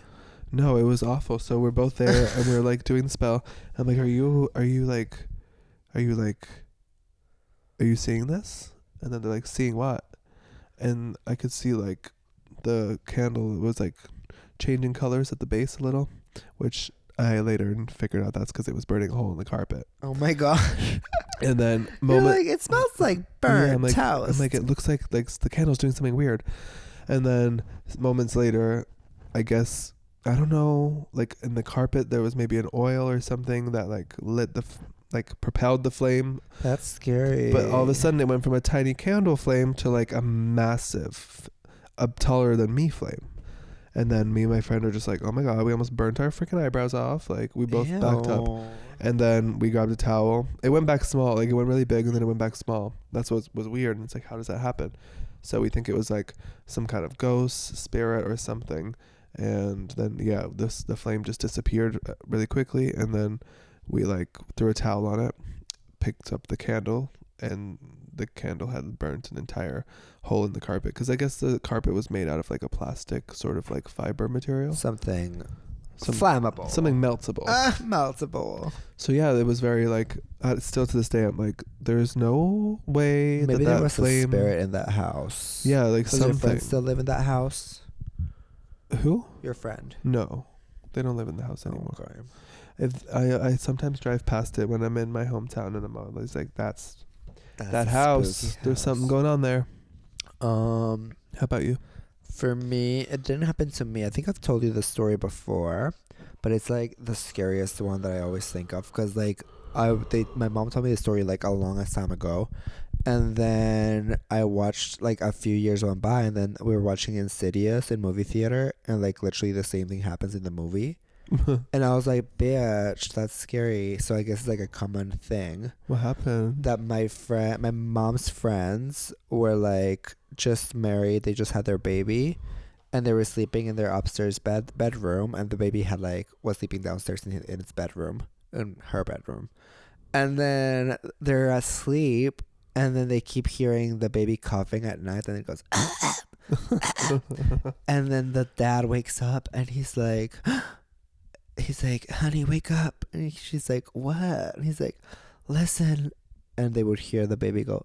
S1: No, it was awful. So we're both there and we're like doing the spell. I'm like, are you seeing this? And then they're like, seeing what? And I could see like the candle was like changing colors at the base a little, which I later figured out that's because it was burning a hole in the carpet.
S2: Oh my god.
S1: And then
S2: You're like, it smells like burnt toast.
S1: I'm like, it looks like the candle's doing something weird. And then moments later, I guess, I don't know, like in the carpet there was maybe an oil or something that like lit propelled the flame.
S2: That's scary.
S1: But all of a sudden it went from a tiny candle flame to like a massive, taller than me flame. And then me and my friend are just like, oh my god, we almost burnt our freaking eyebrows off. Like we both backed up. And then we grabbed a towel. It went back small. Like it went really big and then it went back small. That's what was weird. And it's like, how does that happen? So we think it was like some kind of ghost, spirit or something. And then, yeah, the flame just disappeared really quickly. And then we like threw a towel on it, picked up the candle, and the candle had burnt an entire hole in the carpet. Because I guess the carpet was made out of like a plastic sort of like fiber material.
S2: Something flammable.
S1: Something meltable.
S2: Meltable.
S1: So yeah, it was very like, still to this day, I'm like, there's no way
S2: Maybe
S1: that
S2: there was
S1: flame...
S2: a spirit in that house.
S1: Yeah, like
S2: Does
S1: something.
S2: your friend still live in that house?
S1: Who?
S2: Your friend.
S1: No, they don't live in the house anymore.
S2: Okay.
S1: If I sometimes drive past it when I'm in my hometown and I'm always like, that's that
S2: a
S1: house.
S2: spooky
S1: There's
S2: house.
S1: something going on there.
S2: How
S1: about you?
S2: For me, it didn't happen to me. I think I've told you the story before, but it's like the scariest one that I always think of because like my mom told me the story like a long time ago, and then I watched like a few years went by, and then we were watching Insidious in movie theater, and like literally the same thing happens in the movie. And I was like, bitch, that's scary. So I guess it's like a common thing.
S1: What happened?
S2: That my mom's friends were like just married. They just had their baby, and they were sleeping in their upstairs bedroom, and the baby was sleeping downstairs in its bedroom, in her bedroom. And then they're asleep, and then they keep hearing the baby coughing at night, and it goes, and then the dad wakes up, and he's like, honey, wake up. And she's like, what? And he's like, listen. And they would hear the baby go,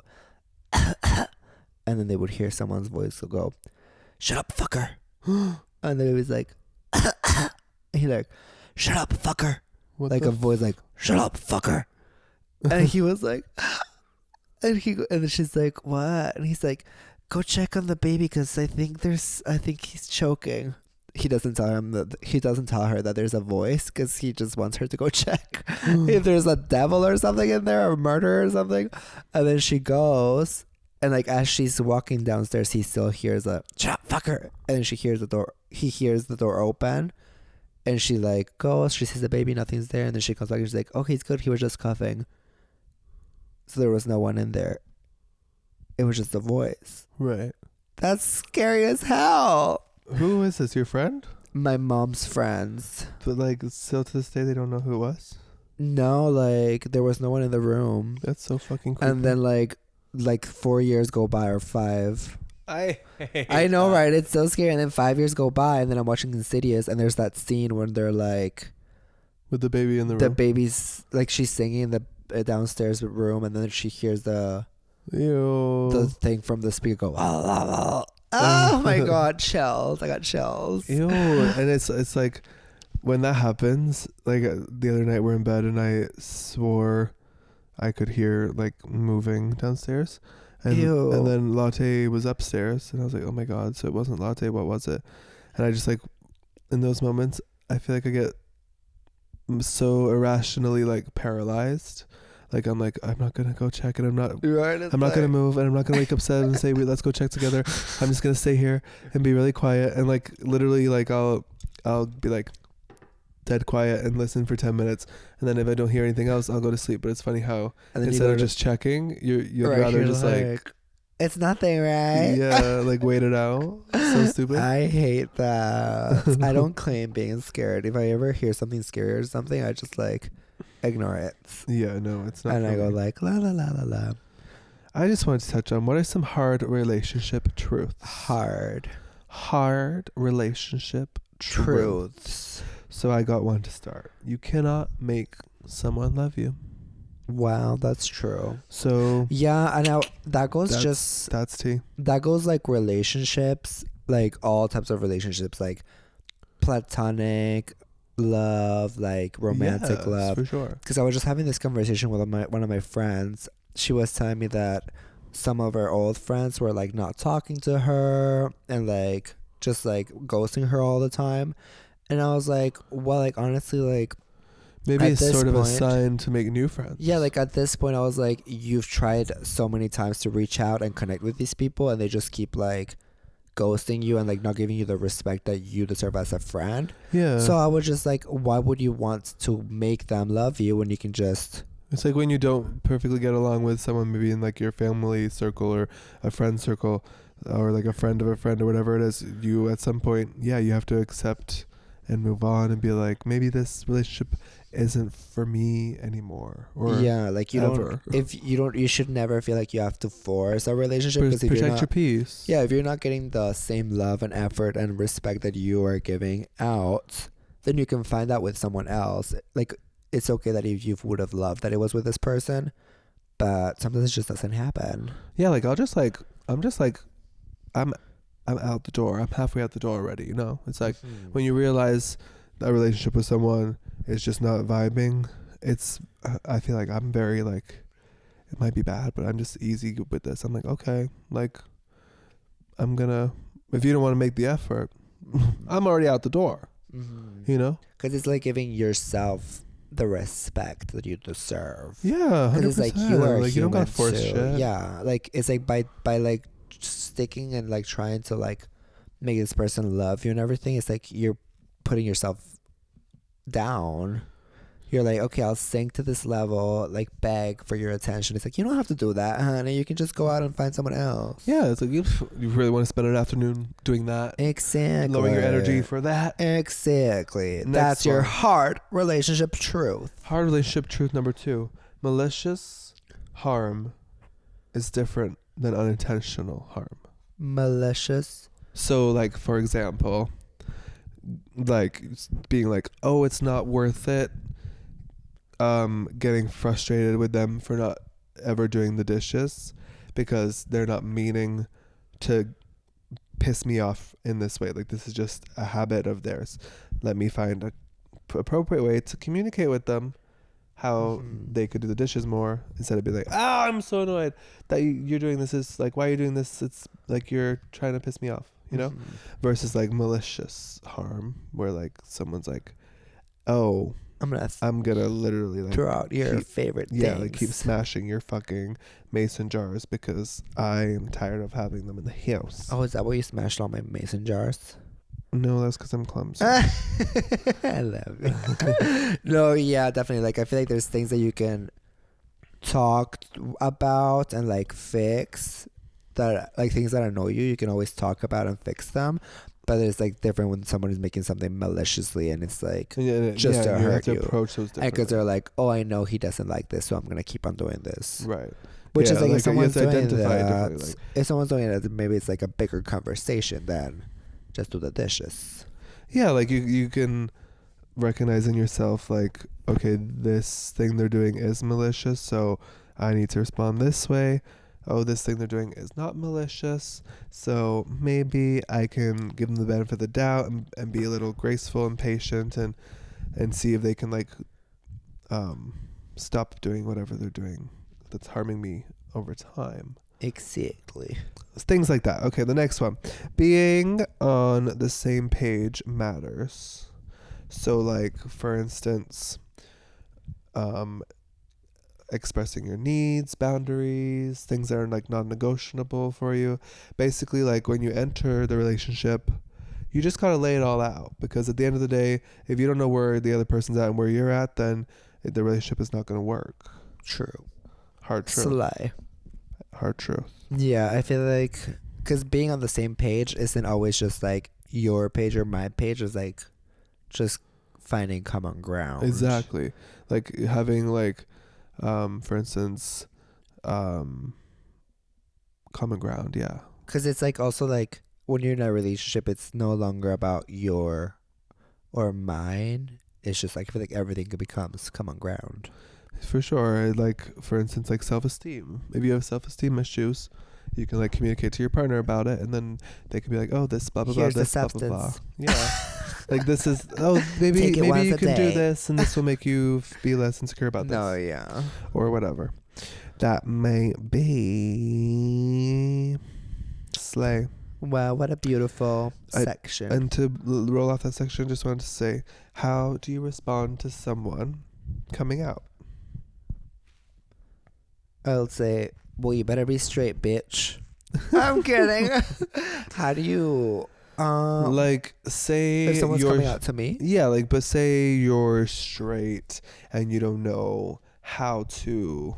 S2: and then they would hear someone's voice go, shut up, fucker. And the baby's like, and he's like, shut up, fucker.
S1: What
S2: like a voice like, shut up, fucker. And he was like, and then she's like, what? And he's like, go check on the baby because I think he's choking. he doesn't tell her that there's a voice because he just wants her to go check if there's a devil or something in there or murder or something. And then she goes, and like as she's walking downstairs, he still hears a fucker, and then he hears the door open, and she like goes, she sees the baby, nothing's there, and then she comes back and she's like, okay, it's good, he was just coughing. So there was no one in there. It was just a voice.
S1: Right.
S2: That's scary as hell.
S1: Who is this? Your friend?
S2: My mom's friends.
S1: But like, still to this day, they don't know who it was.
S2: No, like there was no one in the room.
S1: That's so fucking creepy.
S2: And then like 4 years go by or 5.
S1: I
S2: know, right? It's so scary. And then 5 years go by, and then I'm watching Insidious, and there's that scene when they're like,
S1: with the baby in the room.
S2: The baby's like she's singing in the downstairs room, and then she hears the thing from the speaker go. Oh my god, chills! I got chills.
S1: Ew. And it's like when that happens. Like the other night, we're in bed, and I swore I could hear like moving downstairs. And,
S2: Ew.
S1: And then Latte was upstairs, and I was like, oh my god, so it wasn't Latte, what was it? And I just like, in those moments, I feel like I get so irrationally like paralyzed. Like I'm not gonna go check it. I'm not gonna move, and I'm not gonna wake up Seb and say, wait, let's go check together. I'm just gonna stay here and be really quiet, and like literally like I'll be like dead quiet and listen for 10 minutes, and then if I don't hear anything else, I'll go to sleep. But it's funny how instead of just checking, you'd rather just like
S2: it's nothing, right?
S1: Yeah, like wait it out. So stupid.
S2: I hate that. I don't claim being scared. If I ever hear something scary or something, I just like ignore it.
S1: Yeah, no, it's not.
S2: And I go like la la la la la.
S1: I just wanted to touch on what are some hard relationship truths. Hard relationship truths. So I got one to start. You cannot make someone love you.
S2: Wow, that's true.
S1: So
S2: yeah, and that goes
S1: that's tea.
S2: That goes like relationships, like all types of relationships, like platonic love, like romantic love.
S1: For sure.
S2: Because I was just having this conversation with one of my friends. She was telling me that some of her old friends were like not talking to her and like just like ghosting her all the time. And I was like, well, like honestly, like
S1: maybe it's sort of a sign to make new friends.
S2: Yeah, like at this point I was like, you've tried so many times to reach out and connect with these people, and they just keep like ghosting you and like not giving you the respect that you deserve as a friend.
S1: Yeah.
S2: So I was just like, why would you want to make them love you when you can just...
S1: It's like when you don't perfectly get along with someone, maybe in like your family circle or a friend circle, or like a friend of a friend or whatever it is, you at some point, yeah, you have to accept and move on and be like, maybe this relationship isn't for me anymore. Or
S2: yeah, like you should never feel like you have to force a relationship, because if
S1: protect your peace.
S2: Yeah, if you're not getting the same love and effort and respect that you are giving out, then you can find out with someone else. Like it's okay that if you would have loved that it was with this person, but sometimes it just doesn't happen.
S1: Yeah, like I'm out the door. I'm halfway out the door already, you know? It's like when you realize that relationship with someone is just not vibing, I feel like I'm very like, it might be bad, but I'm just easy with this. I'm like, okay, like if you don't want to make the effort, I'm already out the door, you know?
S2: Because it's like giving yourself the respect that you deserve.
S1: Yeah, 100%.
S2: Because it's like you are
S1: like, you don't gotta force shit.
S2: Yeah, like it's like by like sticking and like trying to like make this person love you and everything, it's like you're putting yourself down. You're like, okay, I'll sink to this level, like beg for your attention. It's like, you don't have to do that, honey. You can just go out and find someone else.
S1: Yeah, it's like you really want to spend an afternoon doing that.
S2: Exactly.
S1: Lowering your energy for that.
S2: Exactly. That's your hard relationship truth.
S1: Hard relationship truth number 2. Malicious harm is different than unintentional harm.
S2: Malicious.
S1: So like, for example, like being like, oh, it's not worth it. Getting frustrated with them for not ever doing the dishes because they're not meaning to piss me off in this way. Like, this is just a habit of theirs. Let me find a appropriate way to communicate with them how they could do the dishes more, instead of being like, I'm so annoyed that you're doing this. Is like, why are you doing this? It's like you're trying to piss me off. you know, versus like malicious harm where like someone's like, oh, I'm gonna literally like
S2: throw out your favorite things.
S1: Yeah, like keep smashing your fucking mason jars because I am tired of having them in the house.
S2: Oh, is that why you smashed all my mason jars?
S1: No, that's because I'm clumsy.
S2: I love it. No, yeah, definitely. Like, I feel like there's things that you can talk about and like fix, that like things that annoy you can always talk about and fix them. But it's like different when someone is making something maliciously and it's like just to hurt you.
S1: Approach those differently.
S2: Because they're like, oh, I know he doesn't like this, so I'm gonna keep on doing this.
S1: Right.
S2: Which is like, if someone's doing
S1: that,
S2: like, if someone's doing it, maybe it's like a bigger conversation than just do the dishes.
S1: Yeah, like you can recognize in yourself like, okay, this thing they're doing is malicious, so I need to respond this way. Oh, this thing they're doing is not malicious, so maybe I can give them the benefit of the doubt and be a little graceful and patient and see if they can like stop doing whatever they're doing that's harming me over time.
S2: Exactly.
S1: Things like that. Okay, the next one. Being on the same page matters. So like, for instance, expressing your needs, boundaries, things that are like non-negotiable for you. Basically, like when you enter the relationship, you just gotta lay it all out, because at the end of the day, if you don't know where the other person's at and where you're at, then the relationship is not gonna work.
S2: True.
S1: Hard truth.
S2: Sly.
S1: Hard truth.
S2: Yeah, I feel like because being on the same page isn't always just like your page or my page. Is like just finding common ground.
S1: Exactly. Like having like for instance, common ground, yeah.
S2: Because it's like also like when you're in a relationship, it's no longer about your or mine. It's just like I feel like everything becomes common ground.
S1: For sure. Like for instance, like self-esteem. If you have self-esteem issues, you can like communicate to your partner about it, and then they can be like, oh, this blah blah
S2: Here's
S1: blah, this
S2: the
S1: blah blah blah.
S2: substance.
S1: Yeah. Like this is, oh, maybe you can do this and this will make you be less insecure about this.
S2: No, yeah.
S1: Or whatever that may be. Slay.
S2: Wow, what a beautiful section.
S1: And to roll off that section, just wanted to say, how do you respond to someone coming out?
S2: I'll say, well, you better be straight, bitch. I'm kidding. How do you
S1: like, say
S2: if someone's coming out to me?
S1: Yeah, like, but say you're straight and you don't know how to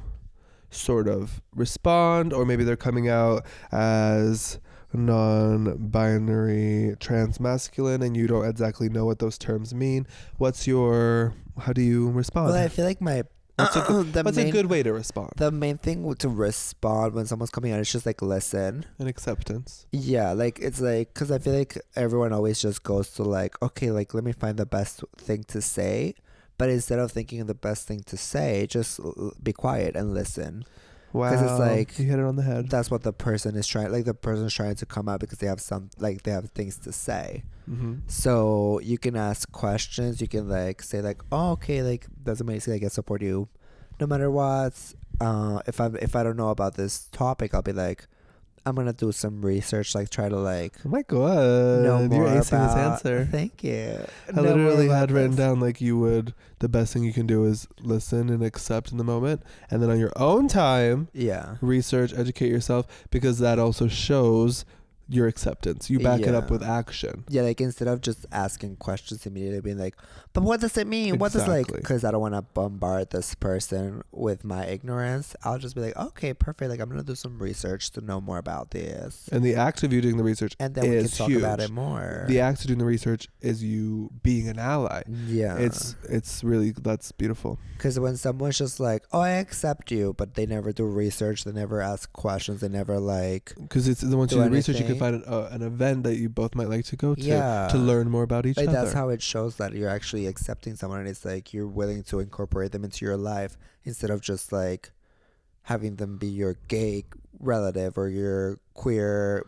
S1: sort of respond, or maybe they're coming out as non-binary transmasculine and you don't exactly know what those terms mean. How do you respond?
S2: Well, I feel like
S1: what's a good way to respond?
S2: The main thing to respond when someone's coming out is just like listen
S1: and acceptance.
S2: Yeah, like it's like, because I feel like everyone always just goes to like, okay, like let me find the best thing to say, but instead of thinking of the best thing to say, just be quiet and listen.
S1: Wow,
S2: because it's like
S1: you hit it on the head.
S2: That's what the person is trying. Like the person's trying to come out because they have they have things to say.
S1: Mm-hmm.
S2: So you can ask questions. You can like say like, oh, okay, like doesn't make sense. I can support you, no matter what. If I don't know about this topic, I'll be like, I'm gonna do some research. Like try to like.
S1: Oh my god!
S2: Know more
S1: You're acing
S2: about
S1: this answer.
S2: Thank you.
S1: I literally had written down like you would. The best thing you can do is listen and accept in the moment, and then on your own time, research, educate yourself, because that also shows your acceptance. You back it up with action.
S2: Yeah, like instead of just asking questions immediately, being like, but what does it mean? What does like, because I don't want to bombard this person with my ignorance. I'll just be like, okay, perfect. Like I'm going to do some research to know more about this.
S1: And the act of you doing the research
S2: and then we can talk about it more.
S1: The act of doing the research is you being an ally.
S2: Yeah.
S1: It's really, that's beautiful.
S2: Because when someone's just like, oh, I accept you, but they never do research, they never ask questions, they never like.
S1: Because it's once you do research, you can find an event that you both might like to go to learn more about each other.
S2: That's how it shows that you're actually accepting someone, and it's like you're willing to incorporate them into your life instead of just like having them be your gay relative or your queer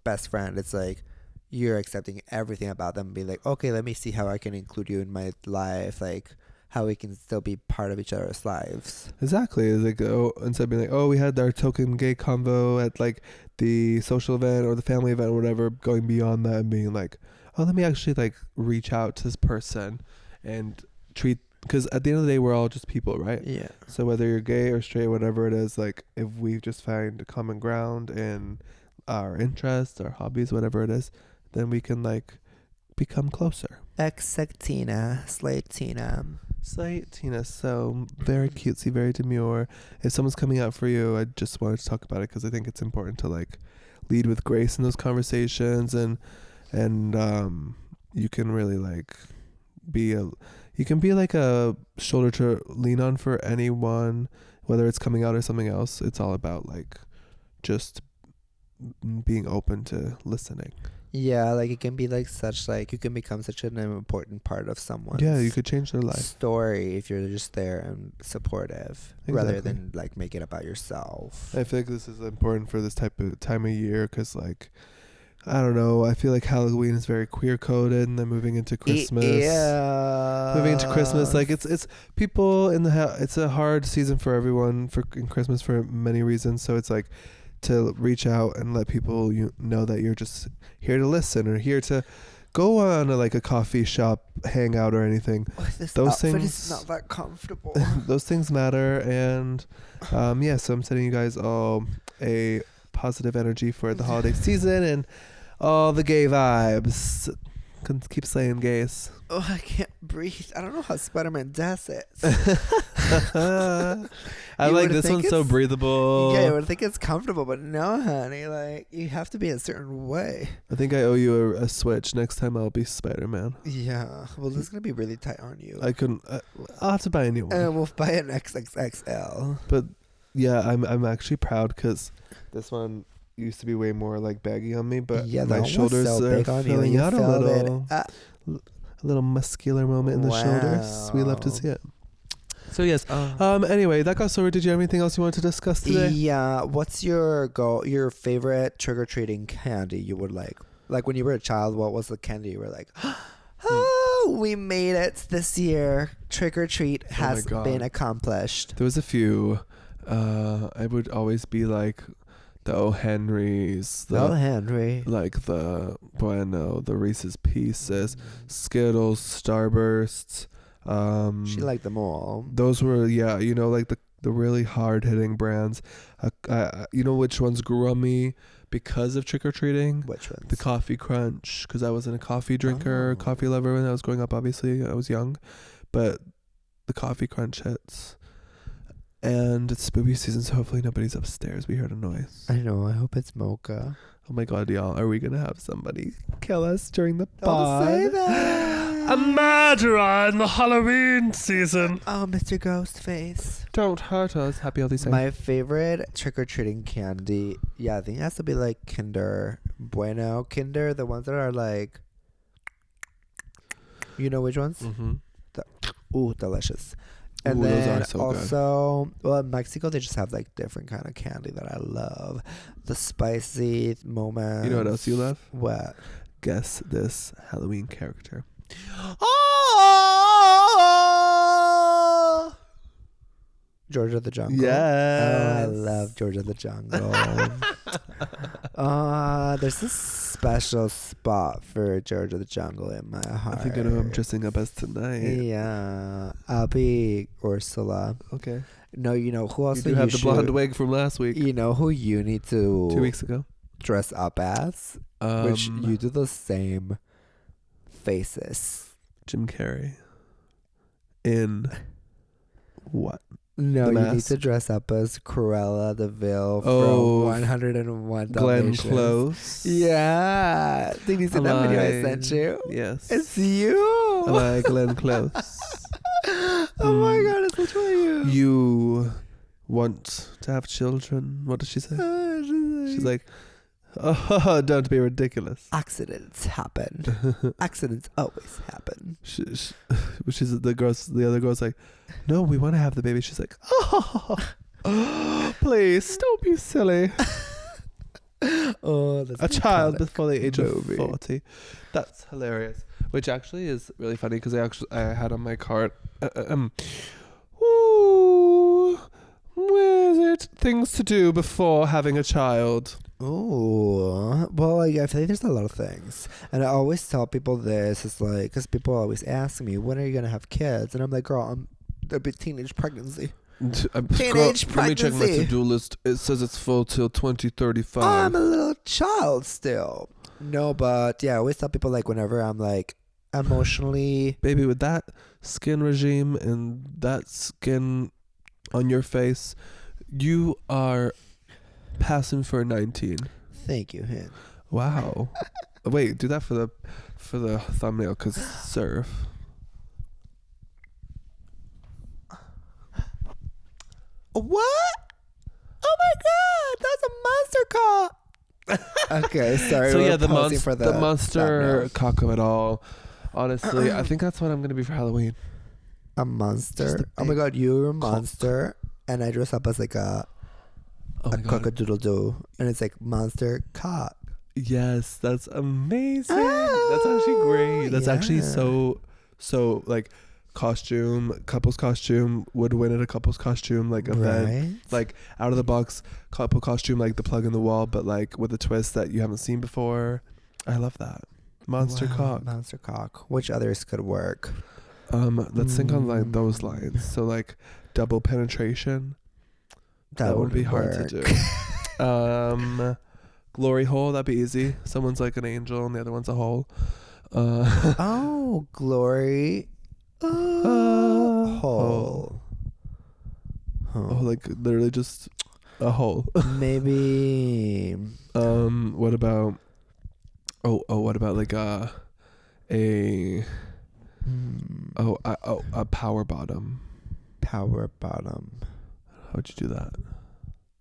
S2: best friend. It's like you're accepting everything about them and be like, okay, let me see how I can include you in my life, like how we can still be part of each other's lives.
S1: Exactly. It's like, oh, instead of being like, oh, we had our token gay convo at like the social event or the family event or whatever, going beyond that and being like, oh, let me actually like reach out to this person and treat, because at the end of the day, we're all just people, right?
S2: Yeah.
S1: So whether you're gay or straight, whatever it is, like if we just find a common ground in our interests, our hobbies, whatever it is, then we can like become closer.
S2: Tina, Slay Tina.
S1: Slay Tina, so very cutesy, very demure. If someone's coming out for you, I just wanted to talk about it because I think it's important to like lead with grace in those conversations, and you can really like you can be like a shoulder to lean on for anyone, whether it's coming out or something else. It's all about like just being open to listening.
S2: Yeah, like it can be like such like you can become such an important part of someone's
S1: You could change their life
S2: story if you're just there and supportive rather than like make it about yourself.
S1: I feel like this is important for this type of time of year because like I don't know, I feel like Halloween is very queer coded, and then moving into Christmas, like it's people in it's a hard season for everyone in Christmas for many reasons. So it's like to reach out and let people know that you're just here to listen or here to go on a coffee shop hangout or anything.
S2: Those things is not that comfortable.
S1: Those things matter, and so I'm sending you guys all a positive energy for the holiday season and all the gay vibes. Can keep saying gays.
S2: Oh, I can't breathe. I don't know how Spider-Man does it.
S1: I like this one's so breathable.
S2: Yeah, you would think it's comfortable, but no, honey. Like, you have to be a certain way.
S1: I think I owe you a switch. Next time I'll be Spider-Man.
S2: Yeah. Well, this is going to be really tight on you.
S1: I couldn't. I'll have to buy a new one.
S2: And we'll buy an XXXL.
S1: But yeah, I'm actually proud because this one used to be way more like baggy on me, but my shoulders are filling out a little. A little muscular moment in the shoulders. We love to see it. So yes. Anyway, that got sorted. Did you have anything else you wanted to discuss today?
S2: Yeah. What's your favorite trick-or-treating candy you would like? Like when you were a child, what was the candy you were like, oh, we made it this year. Trick-or-treat has been accomplished.
S1: There was a few. I would always be like the O. Henrys. Like the Bueno, the Reese's Pieces, Skittles, Starbursts.
S2: She liked them all.
S1: Those were, like the really hard-hitting brands. You know which ones grew on me because of trick-or-treating?
S2: Which ones?
S1: The Coffee Crunch, because I wasn't a coffee drinker, coffee lover when I was growing up, obviously. I was young. But the Coffee Crunch hits. And it's spooky season, so hopefully nobody's upstairs. We heard a noise.
S2: I know. I hope it's Mocha.
S1: Oh my God, y'all. Are we going to have somebody kill us during the pod?
S2: Don't say that.
S1: A murderer in the Halloween season.
S2: Oh, Mr. Ghostface.
S1: Don't hurt us. Happy Holiday season.
S2: My favorite trick-or-treating candy, I think it has to be like Kinder Bueno. Kinder, the ones that are like, you know which ones?
S1: Mm-hmm.
S2: Delicious. And then
S1: those are so
S2: also,
S1: good.
S2: well, in Mexico, they just have like different kind of candy that I love. The spicy moments.
S1: You know what else you love?
S2: What?
S1: Guess this Halloween character.
S2: Oh! George of the Jungle.
S1: Yes.
S2: Oh, I love George of the Jungle. There's this special spot for George of the Jungle in my heart.
S1: I think I know who I'm dressing up as tonight.
S2: Yeah. I'll be Ursula.
S1: Okay.
S2: No, you know who else
S1: you have the blonde wig from last week.
S2: You know who you need to
S1: 2 weeks ago
S2: dress up as? Which you do the same faces.
S1: Jim Carrey. In what?
S2: No, you need to dress up as Cruella de Vil from 101
S1: Glenn
S2: Dalmatians.
S1: Close.
S2: Yeah. Did you see that video I sent you?
S1: Yes.
S2: It's you.
S1: Am I Glenn Close?
S2: Oh my God, it's such you.
S1: You want to have children? What does she say? She's like, oh, don't be ridiculous.
S2: Accidents happen. Accidents always happen.
S1: She's the other girl's like, no, we want to have the baby. She's like, oh, please don't be silly.
S2: Oh, that's
S1: a child before the age of 40. That's hilarious. which actually is really funny because I had on my card. Ooh, weird things to do before having a child.
S2: Ooh, well, like, I feel like there's a lot of things, and I always tell people this. It's like, because people always ask me, when are you gonna have kids? And I'm like, girl, there'll be teenage pregnancy. Teenage
S1: Let me check my
S2: pregnancy.
S1: to-do list. It says it's full till 2035.
S2: I'm a little child still. No, but yeah, I always tell people, like, whenever I'm like emotionally,
S1: Baby, with that skin regime and that skin on your face, you are passing for 19.
S2: thank you, Hen.
S1: Wow. Wait, do that for the thumbnail, cause serve.
S2: What? Oh my God, that's a monster cock. Okay, sorry.
S1: So
S2: we're
S1: yeah, the
S2: posing for
S1: monster
S2: thumbnail.
S1: cock of it all. Honestly, I think that's what I'm gonna be for Halloween.
S2: A
S1: Just
S2: monster.
S1: a
S2: Oh my God, you're a
S1: cock.
S2: monster, and I dress up as like a
S1: Oh my god.
S2: cock-a-doodle-doo, and it's like monster cock.
S1: Yes, that's amazing. That's actually great. That's actually
S2: yeah.
S1: so like couples costume would win at a couples costume like event.
S2: Right?
S1: Like out of the box couple costume, like the plug in the wall, but like with a twist that you haven't seen before. I love that. Monster
S2: Wow,
S1: cock.
S2: monster cock. Which others could work?
S1: Let's think on like those lines. So like double penetration. That would be hard to do. Glory hole, that'd be easy. Someone's like an angel and the other one's a hole.
S2: Oh, glory. Hole.
S1: Oh, like literally just a hole.
S2: Maybe.
S1: What about what about like a power bottom?
S2: Power bottom.
S1: How'd you do that?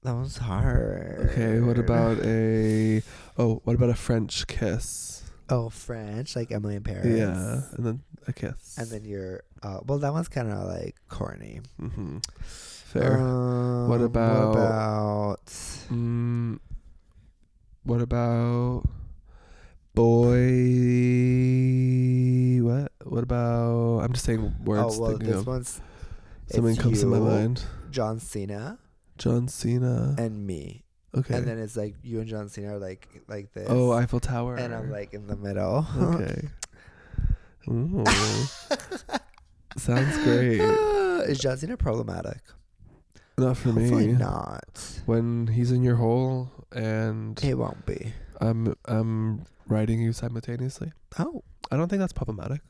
S2: That was hard.
S1: Okay, what about a French kiss?
S2: Oh, French, like Emily in Paris.
S1: Yeah, and then a kiss.
S2: And then you're, well, that one's kind of like corny.
S1: Mm-hmm. Fair. What about boy? What about? I'm just saying words.
S2: Oh, well,
S1: thinking
S2: this
S1: of
S2: one's
S1: something
S2: it's
S1: comes to my
S2: you,
S1: mind.
S2: John Cena,
S1: John Cena.
S2: and me.
S1: Okay.
S2: And then it's like you and John Cena are like this.
S1: Oh, Eiffel Tower.
S2: And I'm like in the middle.
S1: Okay. Ooh. Sounds great.
S2: Is John Cena problematic?
S1: Not for
S2: Hopefully
S1: me.
S2: not.
S1: When he's in your hole and
S2: He won't be.
S1: I'm writing you simultaneously.
S2: Oh.
S1: I don't think that's problematic.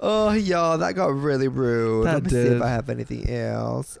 S2: Oh, y'all, that got really rude.
S1: That
S2: Let me see
S1: did.
S2: if I have anything else.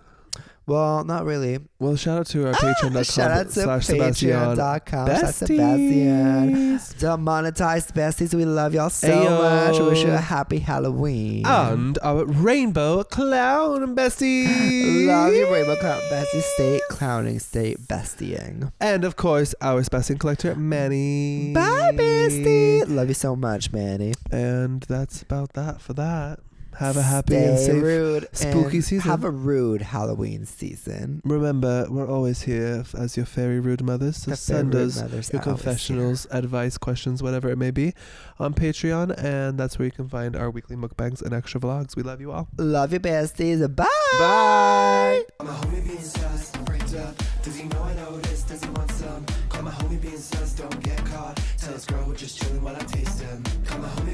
S2: Well, not really.
S1: Well, shout out to our Patreon.com
S2: Shout out to
S1: /Sebastian.
S2: patreon.com/Sebastian. Demonetized besties. We love y'all so much. We wish you a happy Halloween.
S1: And our rainbow clown bestie.
S2: Love you, Rainbow Clown bestie. Stay clowning, stay bestieing.
S1: And of course, our Sebastian collector, Manny.
S2: Bye, bestie. Love you so much, Manny.
S1: And that's about that for that. Have a happy and
S2: Stay
S1: safe
S2: rude
S1: spooky
S2: and
S1: season.
S2: Have a rude Halloween season.
S1: Remember, we're always here as your fairy rude mothers. So
S2: The
S1: send
S2: fairy
S1: us
S2: mothers
S1: your
S2: are always
S1: confessionals, advice, questions, whatever it may be, on Patreon. And that's where you can find our weekly mukbangs and extra vlogs. We love you all.
S2: Love you, besties. Bye.
S1: Bye.
S3: My homie being sus, breaked up. Does he know I noticed? Does he want some? Call my homie being sus, don't get caught. Tell his girl we're just chilling while I taste him. Call my homie